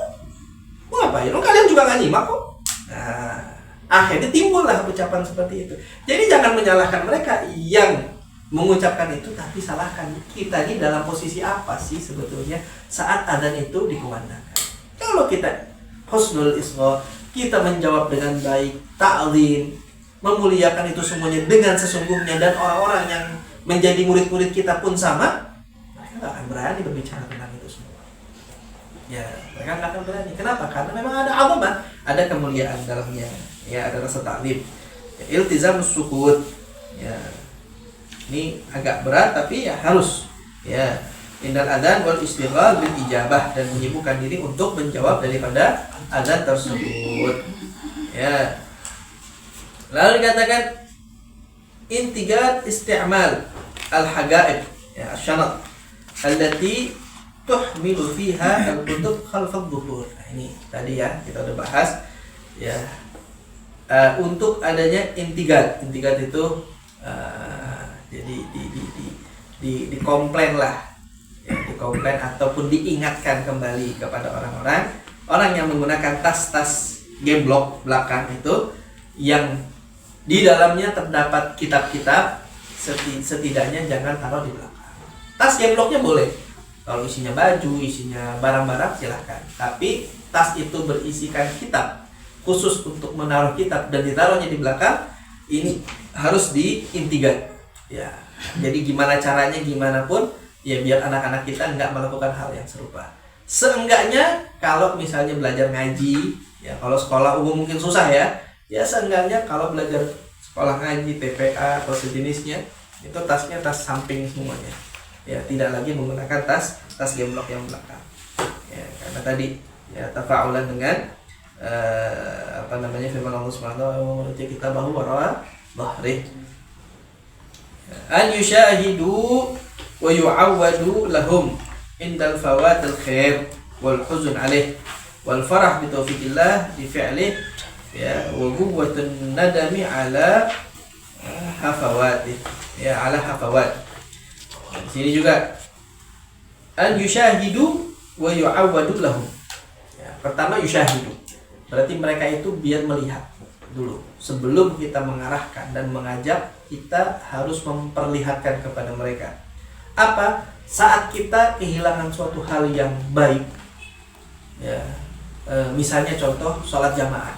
Mau ngapain? Kalian juga nggak nyimak kok. Nah, akhirnya timbullah ucapan seperti itu. Jadi jangan menyalahkan mereka yang mengucapkan itu, tapi salahkan kita ini dalam posisi apa sih sebetulnya saat adzan itu dikumandangkan. Kalau kita husnul isgha, kita menjawab dengan baik, ta'zim, memuliakan itu semuanya dengan sesungguhnya, dan orang-orang yang menjadi murid-murid kita pun sama, mereka nggak akan berani berbicara tentang itu semua. Ya, mereka nggak akan berani. Kenapa? Karena memang ada azamah, ada kemuliaan dalamnya. Ya, ada rasa ta'zim. Ya, iltizam sukut. Ya, ini agak berat tapi ya harus. Ya, indal adzan wal istighal bil ijabah, dan menyibukkan diri untuk menjawab daripada adzan tersebut. Ya. Lalu dikatakan intigat isti'mal al-hagaib, ya, asy-syanat allati tuhmilu fiha al-kutub khalfad dhuhur. Nah, ini tadi ya kita udah bahas ya. Untuk adanya intigat itu jadi di komplain lah, ya, dikomplain ataupun diingatkan kembali kepada orang yang menggunakan tas gemblok belakang itu, yang di dalamnya terdapat kitab-kitab, setidaknya jangan taruh di belakang. Tas gembloknya boleh, kalau isinya baju, isinya barang-barang silahkan. Tapi tas itu berisikan kitab, khusus untuk menaruh kitab dan ditaruhnya di belakang, ini harus diintigat. Ya, jadi gimana caranya, gimana pun ya biar anak-anak kita nggak melakukan hal yang serupa. Seenggaknya kalau misalnya belajar ngaji, ya kalau sekolah umum mungkin susah ya. Ya seenggaknya kalau belajar sekolah ngaji, TPA atau sejenisnya, itu tasnya tas samping semuanya. Ya, tidak lagi menggunakan tas gemblok yang belakang. Ya, karena tadi ya tafa'ulan dengan firman Allah Subhanahu wa ta'ala, kita bahu wara dhahrih. An yushahidu wa yu'awwadu lahum indal fawatil khair wal huzun alaih wal farah bi taufiqillah bi fi'lih, ya, wa quwwatun nadami ala hafawat, ya, ala hafawat. Di sini juga an yushahidu wa yu'awwadu lahum. Ya, pertama yushahidu, berarti mereka itu biar melihat dulu sebelum kita mengarahkan dan mengajak. Kita harus memperlihatkan kepada mereka apa saat kita kehilangan suatu hal yang baik, ya, misalnya contoh sholat jamaah,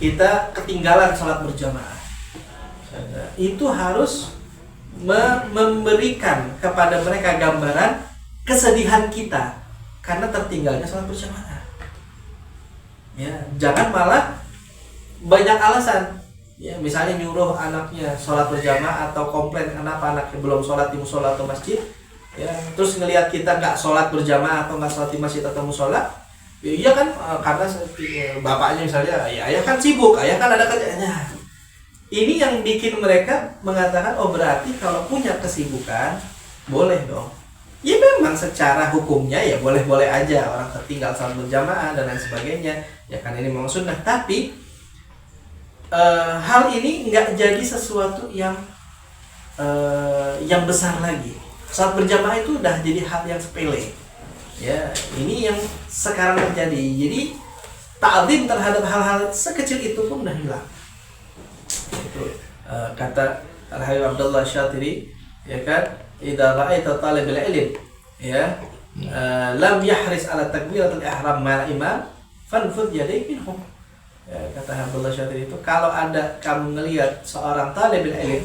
kita ketinggalan sholat berjamaah, itu harus memberikan kepada mereka gambaran kesedihan kita karena tertinggalnya sholat berjamaah. Ya, jangan malah banyak alasan. Ya, misalnya nyuruh anaknya sholat berjamaah atau komplain kenapa anaknya belum sholat di musola atau masjid, ya, terus ngelihat kita nggak sholat berjamaah atau nggak sholat di masjid atau musola, ya, iya kan, karena bapaknya misalnya, ya ayah kan sibuk, ayah kan ada kerjanya. Ini yang bikin mereka mengatakan, oh berarti kalau punya kesibukan boleh dong. Ya memang secara hukumnya ya boleh-boleh aja orang tertinggal sholat berjamaah dan lain sebagainya, ya kan ini memang sunnah. Tapi hal ini nggak jadi sesuatu yang besar lagi. Saat berjamaah itu udah jadi hal yang sepele. Ya, ini yang sekarang terjadi. Jadi ta'zim terhadap hal-hal sekecil itu pun udah hilang. Itu kata Al-Habib Abdullah Syatiri, ya kan, idza ra'aita talibal ilm, ya, lam yahris ala takbiratul ihram ma'al imam fanfud yadayk minhum. Ya, kata Abdullah Syatiri itu, kalau ada kamu ngelihat seorang talibul ilm,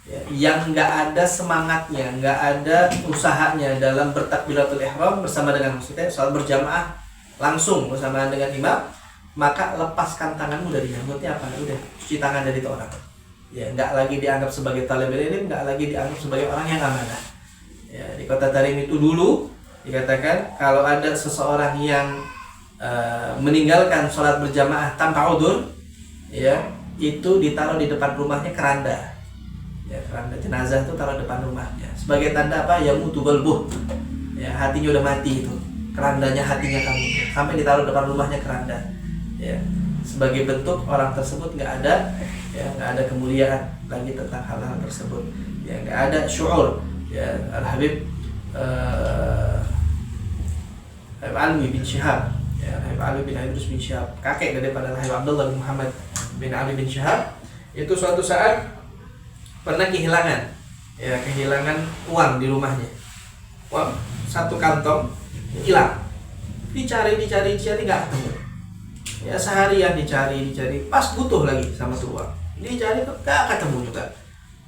ya, yang nggak ada semangatnya, nggak ada usahanya dalam bertakbiratul ihram bersama dengan maksudnya salat berjamaah langsung bersama dengan imam, maka lepaskan tanganmu dari nyambutnya apa? Udah cuci tangan dari itu orang. Ya, nggak lagi dianggap sebagai talibul ilm, nggak lagi dianggap sebagai orang yang amanah. Ya, di kota Tarim itu dulu dikatakan kalau ada seseorang yang meninggalkan sholat berjamaah tanpa udzur, ya, itu ditaruh di depan rumahnya keranda, ya, keranda jenazah itu taruh depan rumahnya sebagai tanda apa? Ya mutu qalbuh, ya, hatinya udah mati, itu kerandanya hatinya kamu, sampai ditaruh depan rumahnya keranda, ya, sebagai bentuk orang tersebut nggak ada, ya, nggak ada kemuliaan lagi tentang hal-hal tersebut, ya, nggak ada syuur, ya. Al-Habib Alwi bin Syihab, ya, Habib Ali bin Idrus bin Syihab, kakek daripada Habib Abdullah bin Muhammad bin Ali bin Syihab, itu suatu saat pernah kehilangan uang di rumahnya. Uang satu kantong hilang. Dicari nggak ketemu. Ya seharian dicari, pas butuh lagi sama tuh uang. Dicari nggak ketemu juga.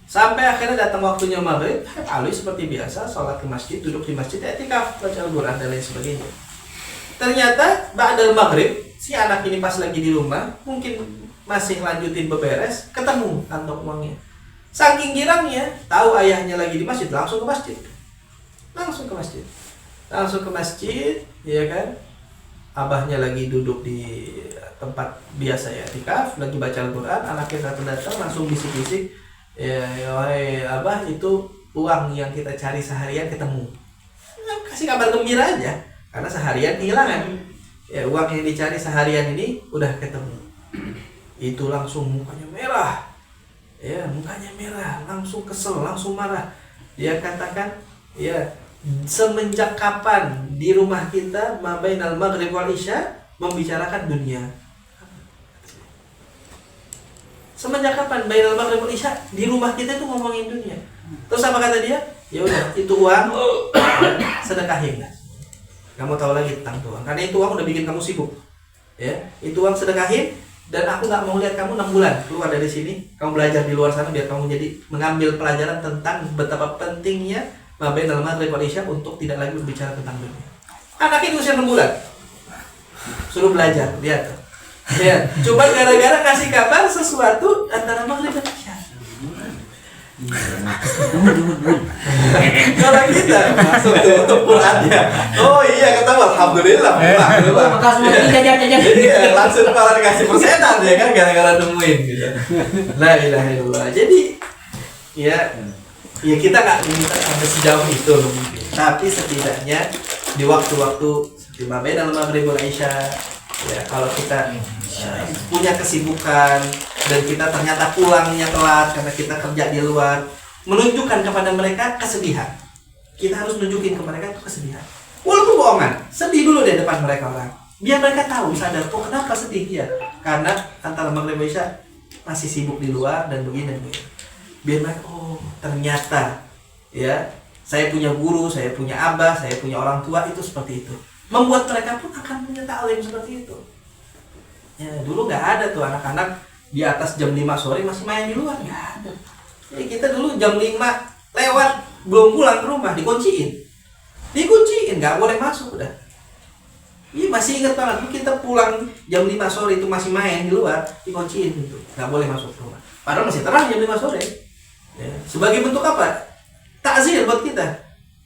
Sampai akhirnya datang waktunya maghrib, Habib Ali seperti biasa sholat ke masjid, duduk di masjid, i'tikaf, baca Al-Quran dan lain sebagainya. Ternyata ba'dal maghrib, si anak ini pas lagi di rumah, mungkin masih lanjutin beberes, ketemu kantong uangnya. Saking girangnya, tahu ayahnya lagi di masjid, langsung ke masjid. langsung ke masjid. Langsung ke masjid, ya kan? Abahnya lagi duduk di tempat biasa ya, tikaf, lagi baca Al-Quran, anaknya datang langsung bisik-bisik, ya wahai abah, itu uang yang kita cari seharian ketemu. Nah, kasih kabar gembira aja, karena seharian kehilangan. Ya, uang yang dicari seharian ini udah ketemu. Itu langsung mukanya merah. Ya, mukanya merah, langsung kesel, langsung marah. Dia katakan, ya, semenjak kapan di rumah kita mabainal maghrib wal isya membicarakan dunia? Semenjak kapan bainal maghrib wal isya di rumah kita itu ngomongin dunia? Terus apa kata dia? Ya udah, itu uang sedekahin. Kamu tahu lagi tentang uang, karena itu uang udah bikin kamu sibuk. Ya, itu uang sedekahin, dan aku nggak mau lihat kamu 6 bulan keluar dari sini. Kamu belajar di luar sana biar kamu jadi mengambil pelajaran tentang betapa pentingnya mabainal maghrib wal isya untuk tidak lagi berbicara tentang dunia. Anaknya usia 6 bulan, suruh belajar, lihat tuh. Ya, coba gara-gara kasih kabar sesuatu antara maghrib dan isya. Kalau kita masuk tuh untuk Qurannya, oh iya ketemu, alhamdulillah. Jadi langsung malah dikasih persenan ya kan, gara-gara nemuin gitu. La ilaha illallah. Jadi ya kita nggak minta sampai sejauh itu, tapi setidaknya di waktu-waktu di mabainal maghrib wal isya, ya kalau kita punya kesibukan dan kita ternyata pulangnya telat karena kita kerja di luar, menunjukkan kepada mereka kesedihan. Kita harus nunjukin ke mereka itu kesedihan, walaupun bohongan, sedih dulu di depan mereka orang, biar mereka tahu, sadar, oh kenapa sedih ya, karena antara maghrib dan isya masih sibuk di luar dan begini dan begini. Biar mereka, oh ternyata ya saya punya guru, saya punya abah, saya punya orang tua itu seperti itu. Membuat mereka pun akan punya ta'lim seperti itu. Ya, dulu nggak ada tuh anak-anak di atas jam 5 sore masih main di luar, nggak ada. Jadi kita dulu jam 5 lewat belum pulang ke rumah dikunciin, nggak boleh masuk udah. Iya masih ingat banget, kita pulang jam 5 sore itu masih main di luar, dikunciin gitu, nggak boleh masuk ke rumah. Padahal masih terang jam 5 sore. Ya, sebagai bentuk apa? Takzir buat kita.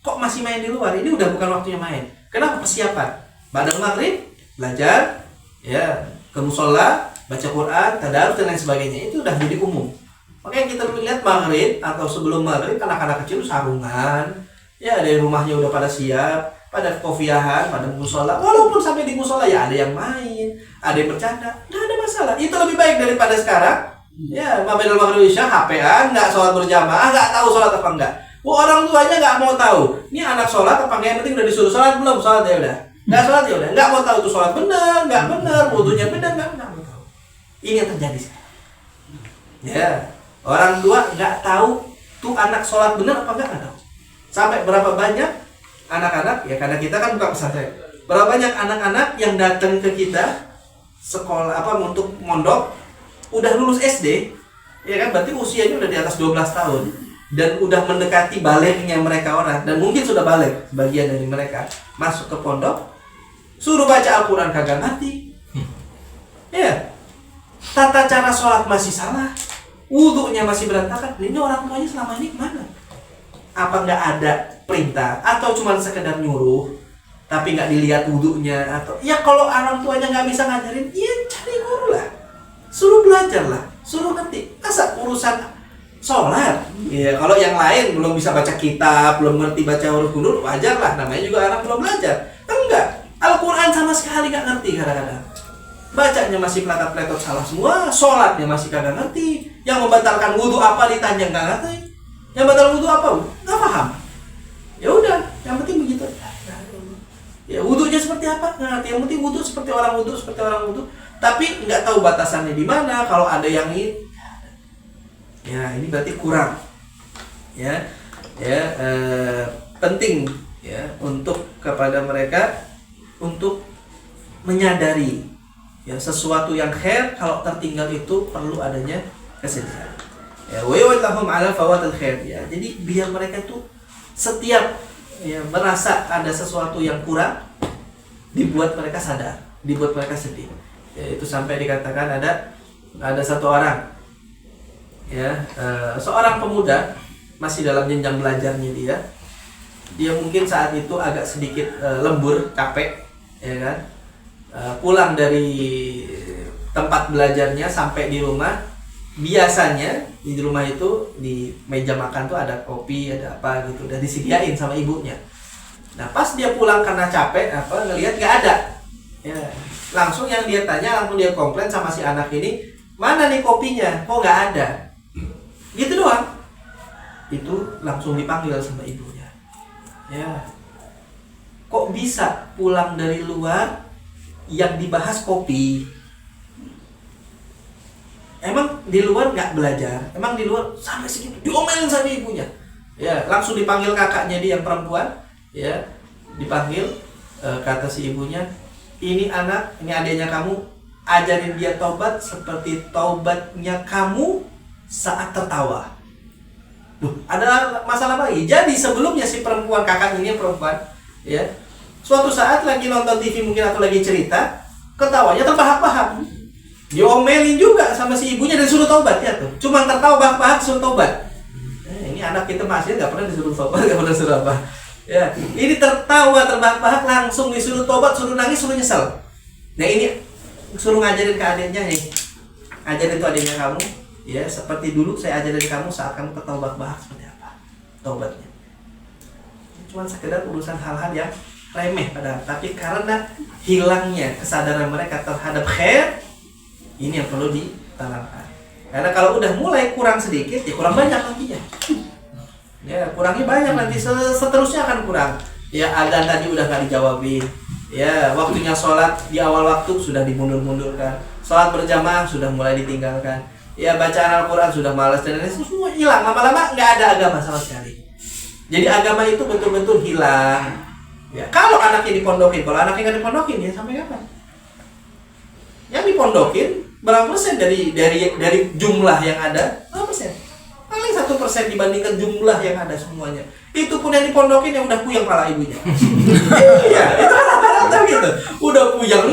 Kok masih main di luar? Ini udah bukan waktunya main. Kenapa? Persiapan. Ba'dal maghrib belajar, ya ke musola, baca Quran, tadarus dan lain sebagainya. Itu udah jadi umum. Makanya kita lihat maghrib atau sebelum maghrib anak-anak kecil sarungan, ya dari rumahnya udah pada siap, pada kofiahan, pada musola. Walaupun sampai di musola ya ada yang main, ada yang bercanda, nggak ada masalah. Itu lebih baik daripada sekarang. Ya, mabainal maghrib isya HP-an, nggak sholat berjamaah, nggak tahu sholat apa enggak. Orang tuanya nggak mau tahu. Ini anak sholat apa enggak, yang penting udah disuruh sholat belum, sholat ya udah. Nggak sholat ya udah, nggak mau tahu tuh sholat benar, nggak benar, wudunya benar, nggak mau tahu. Ini yang terjadi sekarang. Ya, orang tua nggak tahu tuh anak sholat benar apa enggak, nggak tahu. Sampai berapa banyak anak-anak, ya karena kita kan buka pesantren. Berapa banyak anak-anak yang datang ke kita sekolah apa untuk mondok, udah lulus SD, ya kan, berarti usianya udah di atas 12 tahun dan udah mendekati baliknya mereka orang, dan mungkin sudah balik sebagian dari mereka, masuk ke pondok, suruh baca Al-Quran kagak ngerti, ya tata cara sholat masih salah, wudhunya masih berantakan. Ini orang tuanya selama ini kemana? Apa nggak ada perintah atau cuma sekedar nyuruh tapi nggak dilihat wudhunya? Atau ya kalau orang tuanya nggak bisa ngajarin, ya cari guru lah, suruh belajar lah, suruh ngerti. Masa urusan sholat, ya kalau yang lain belum bisa baca kitab, belum ngerti baca huruf gundul, wajar lah, namanya juga anak belum belajar. Enggak, Al-Quran sama sekali nggak ngerti kadang-kadang. Bacanya masih peletot-peletot salah semua, sholatnya masih kagak ngerti. Yang membatalkan wudhu apa ditanya nggak ngerti. Yang batal wudhu apa? Nggak paham. Ya udah, yang penting begitu. Ya wudhunya seperti apa? Nggak ngerti. Yang penting wudhu seperti orang wudhu, seperti orang wudhu. Tapi nggak tahu batasannya di mana. Kalau ada yang ini, ya ini berarti kurang. Penting ya untuk kepada mereka untuk menyadari ya sesuatu yang khair kalau tertinggal itu perlu adanya kesedihan. Ya wa yawallahum ala fawatil khair ya. Jadi biar mereka itu setiap ya merasa ada sesuatu yang kurang, dibuat mereka sadar, dibuat mereka sedih. Ya, itu sampai dikatakan ada satu orang ya, seorang pemuda masih dalam jenjang belajarnya dia, dia mungkin saat itu agak sedikit lembur, capek, ya kan? Pulang dari tempat belajarnya sampai di rumah, biasanya di rumah itu di meja makan tuh ada kopi, ada apa gitu, udah disediain sama ibunya. Nah pas dia pulang karena capek, ngelihat nggak ada, ya langsung yang dia tanya, langsung dia komplain sama si anak ini, mana nih kopinya, kok nggak ada, gitu doang. Itu langsung dipanggil sama ibunya, ya kok bisa pulang dari luar yang dibahas kopi? Emang di luar nggak belajar? Emang di luar sampai segitu diomelin sama ibunya? Ya langsung dipanggil kakaknya dia yang perempuan, ya dipanggil, kata si ibunya, ini anak, ini adiknya kamu, ajarin dia taubat seperti taubatnya kamu saat tertawa. Ada masalah lagi. Jadi sebelumnya si perempuan, kakak ini yang perempuan, ya suatu saat lagi nonton TV mungkin atau lagi cerita, ketawanya terbahak-bahak, diomelin juga sama si ibunya dan suruh taubat, ya tuh, cuma tertawa bahak-bahak suruh taubat. Ini anak kita masih nggak pernah disuruh taubat, nggak pernah suruh apa, ya ini tertawa terbahak-bahak langsung disuruh taubat, suruh nangis, suruh nyesel. Nah ini suruh ngajarin ke adiknya nih, ajarin tuh adiknya kamu, ya seperti dulu saya ajarin kamu saat kamu tertawa bahak-bahak seperti apa taubatnya. Cuma sekedar urusan hal-hal yang remeh padahal, tapi karena hilangnya kesadaran mereka terhadap khair, ini yang perlu ditanamkan. Karena kalau udah mulai kurang sedikit, ya kurang banyak nantinya. Ya kurangnya banyak nanti, seterusnya akan kurang. Ya adzan tadi udah gak dijawabin, ya waktunya sholat di awal waktu sudah dimundur-mundurkan, sholat berjamaah sudah mulai ditinggalkan, ya bacaan Al-Quran sudah malas, dan itu semua hilang. Lama-lama nggak ada agama sama sekali. Jadi agama itu betul-betul hilang. Ya, kalau anaknya dipondokin, kalau anaknya nggak dipondokin, ya sampai kapan? Yang dipondokin berapa persen dari jumlah yang ada? Berapa persen? Paling 1% dibandingkan jumlah yang ada semuanya. Itu pun yang dipondokin yang udah puyeng kepala ibunya. Iya, itu rata-rata gitu. Udah puyeng,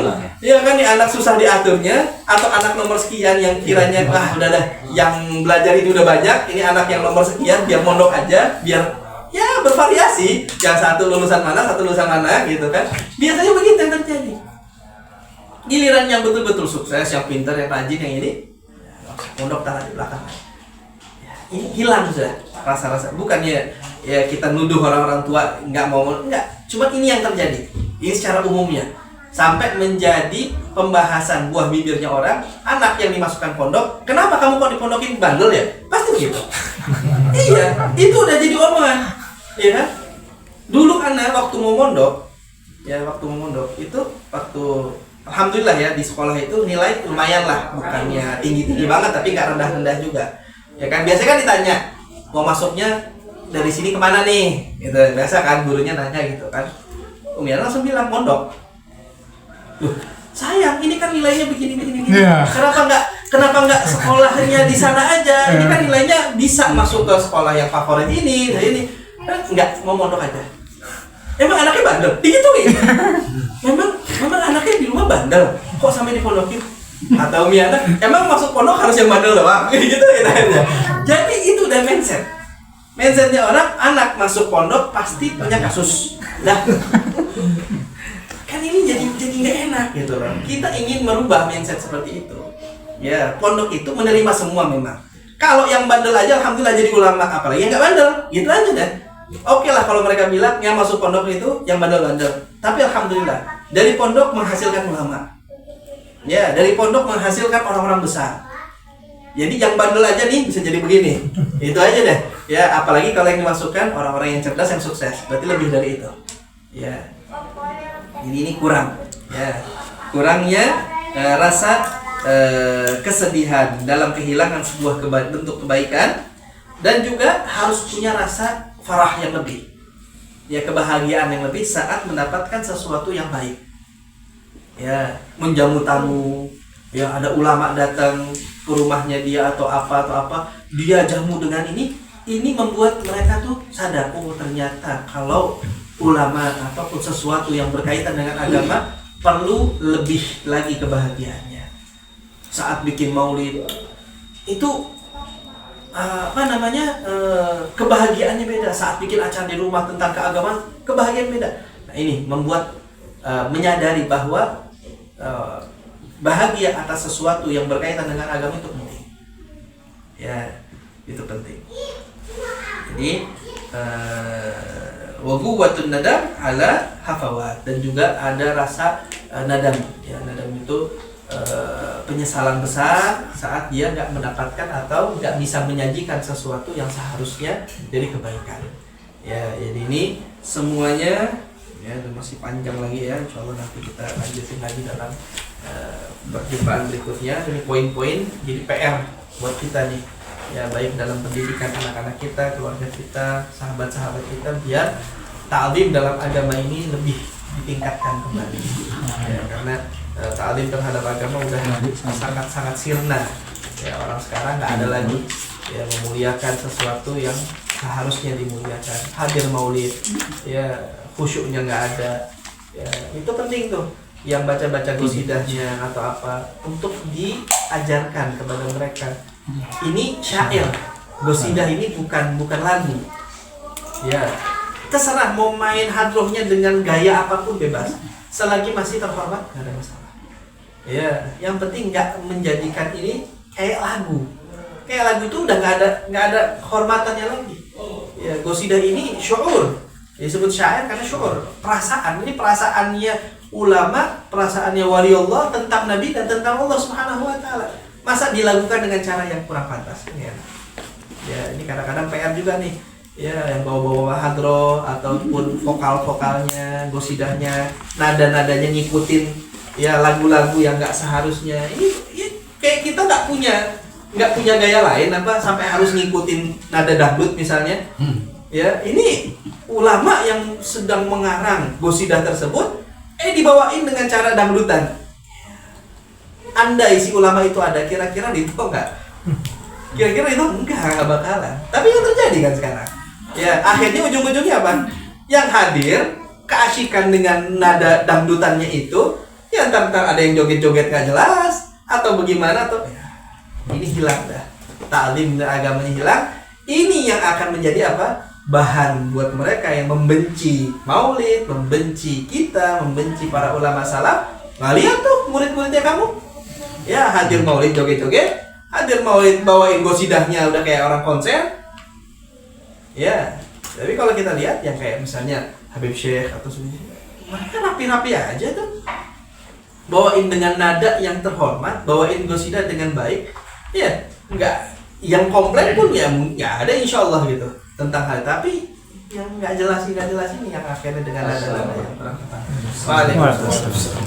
ya kan, nih anak susah diaturnya, atau anak nomor sekian yang kiranya udah dah, yang belajar itu udah banyak, ini anak yang nomor sekian biar mondok aja, biar ya bervariasi, yang satu lulusan mana gitu kan. Biasanya begitu yang terjadi. Giliran yang betul-betul sukses, yang pintar, yang rajin, yang ini mondok taruh di belakang. Ya, ini hilang sudah rasa-rasa. Bukannya ya kita nuduh orang-orang tua nggak mau, enggak. Cuma ini yang terjadi. Ini secara umumnya sampai menjadi pembahasan buah bibirnya orang. Anak yang dimasukkan pondok, kenapa kamu kok dipondokin, bandel ya? Pasti begitu. Iya, itu udah jadi omongan. Iya kan? Dulu anak waktu mau mondok itu waktu alhamdulillah ya di sekolah itu nilai lumayan lah, bukannya tinggi-tinggi banget tapi nggak rendah-rendah juga. Ya kan biasanya kan ditanya mau masuknya dari sini kemana nih, gitu. Biasa kan gurunya nanya gitu kan. Umi langsung bilang mondok. Loh, sayang ini kan nilainya begini. Yeah. Kenapa nggak sekolahnya di sana aja? Ini kan nilainya bisa masuk ke sekolah yang favorit ini. Enggak, mau mondok aja. Emang anaknya bandel? Digituin. Memang anaknya di rumah bandel. Kok sampai dipondokin? Atau Umi anak, emang masuk pondok harus yang bandel doang? Gitu aja. Jadi itu udah mindset. Mindsetnya orang, anak masuk pondok pasti punya kasus. Dah. Kan ini jadi nggak enak gitu loh. Kita ingin merubah mindset seperti itu. Ya, pondok itu menerima semua memang. Kalau yang bandel aja alhamdulillah jadi ulama, apalagi yang nggak bandel, gitu aja deh. Oke lah kalau mereka bilang yang masuk pondok itu yang bandel-bandel. Tapi alhamdulillah dari pondok menghasilkan ulama. Ya, dari pondok menghasilkan orang-orang besar. Jadi yang bandel aja nih bisa jadi begini. Itu aja deh. Ya, apalagi kalau yang dimasukkan orang-orang yang cerdas, yang sukses. Berarti lebih dari itu. Ya. Jadi ini kurang. Ya. Kurangnya rasa kesedihan dalam kehilangan sebuah bentuk kebaikan, dan juga harus punya rasa farah yang lebih, ya kebahagiaan yang lebih saat mendapatkan sesuatu yang baik. Ya, menjamu tamu, ya ada ulama datang ke rumahnya dia atau apa, dia jamu dengan ini membuat mereka tuh sadar, oh ternyata kalau ulama ataupun sesuatu yang berkaitan dengan agama perlu lebih lagi kebahagiaannya. Saat bikin maulid itu kebahagiaannya beda saat bikin acara di rumah tentang keagamaan, kebahagiaan beda. Nah, ini membuat menyadari bahwa bahagia atas sesuatu yang berkaitan dengan agama itu penting. Ya, itu penting. Jadi wa quwwatun nadam ala hafawat, dan juga ada rasa nadam. Ya, nadam itu penyesalan besar saat dia nggak mendapatkan atau nggak bisa menyajikan sesuatu yang seharusnya dari kebaikan. Ya, jadi ini semuanya ya masih panjang lagi ya. Insya Allah nanti kita lanjutin lagi dalam perjumpaan berikutnya. Ini poin-poin jadi PR buat kita nih. Ya, baik dalam pendidikan anak-anak kita, keluarga kita, sahabat-sahabat kita, biar ta'lim dalam agama ini lebih ditingkatkan kembali. Ya, karena ta'lim terhadap agama udah sangat-sangat sirna. Ya, orang sekarang nggak ada lagi ya memuliakan sesuatu yang seharusnya dimuliakan. Hadir maulid, ya khusyuknya nggak ada. Ya, itu penting tuh. Yang baca-baca gosidahnya atau apa untuk diajarkan kepada mereka. Ini syair, gosidah ini bukan lagu. Ya, terserah mau main hadrohnya dengan gaya apapun bebas, selagi masih terhormat nggak ada masalah. Ya, yang penting nggak menjadikan ini kayak lagu. Kayak lagu itu udah nggak ada hormatannya lagi. Ya, gosidah ini syuur, disebut syair karena syuur, perasaan. Ini perasaannya ulama, perasaannya wali Allah tentang Nabi dan tentang Allah Subhanahu Wa Taala. Masa dilakukan dengan cara yang kurang pantas? Ya, ini kadang-kadang PR juga nih. Ya, yang bawa-bawa hadroh ataupun vokal-vokalnya, gosidahnya, nada-nadanya ngikutin ya lagu-lagu yang nggak seharusnya. Ini ya, kayak kita nggak punya gaya lain apa sampai harus ngikutin nada dangdut misalnya. Ya, ini ulama yang sedang mengarang gosidah tersebut, dibawain dengan cara dangdutan. Andai si ulama itu ada, kira-kira itu enggak? Kira-kira itu enggak bakalan. Tapi yang terjadi kan sekarang. Ya, akhirnya ujung-ujungnya apa? Yang hadir keasikan dengan nada dangdutannya itu, ya ntar ada yang joget-joget gak jelas atau bagaimana atau ya, ini hilang dah. Ta'lim dan agamanya hilang. Ini yang akan menjadi apa? Bahan buat mereka yang membenci maulid, membenci kita, membenci para ulama salaf. Nah, lihat tuh murid-muridnya kamu. Ya, hadir maulid joget-joget, hadir maulid bawain gosidahnya udah kayak orang konser. Ya, tapi kalau kita lihat yang kayak misalnya Habib Syekh atau sebagainya, mereka rapi-rapi aja tuh. Bawain dengan nada yang terhormat, bawain gosidah dengan baik. Ya, enggak yang komplain pun ya ada insyaallah gitu tentang hal, tapi yang nggak jelas ini yang akhirnya dengan nada-nada yang kurang tepat. Waalaikumsalam.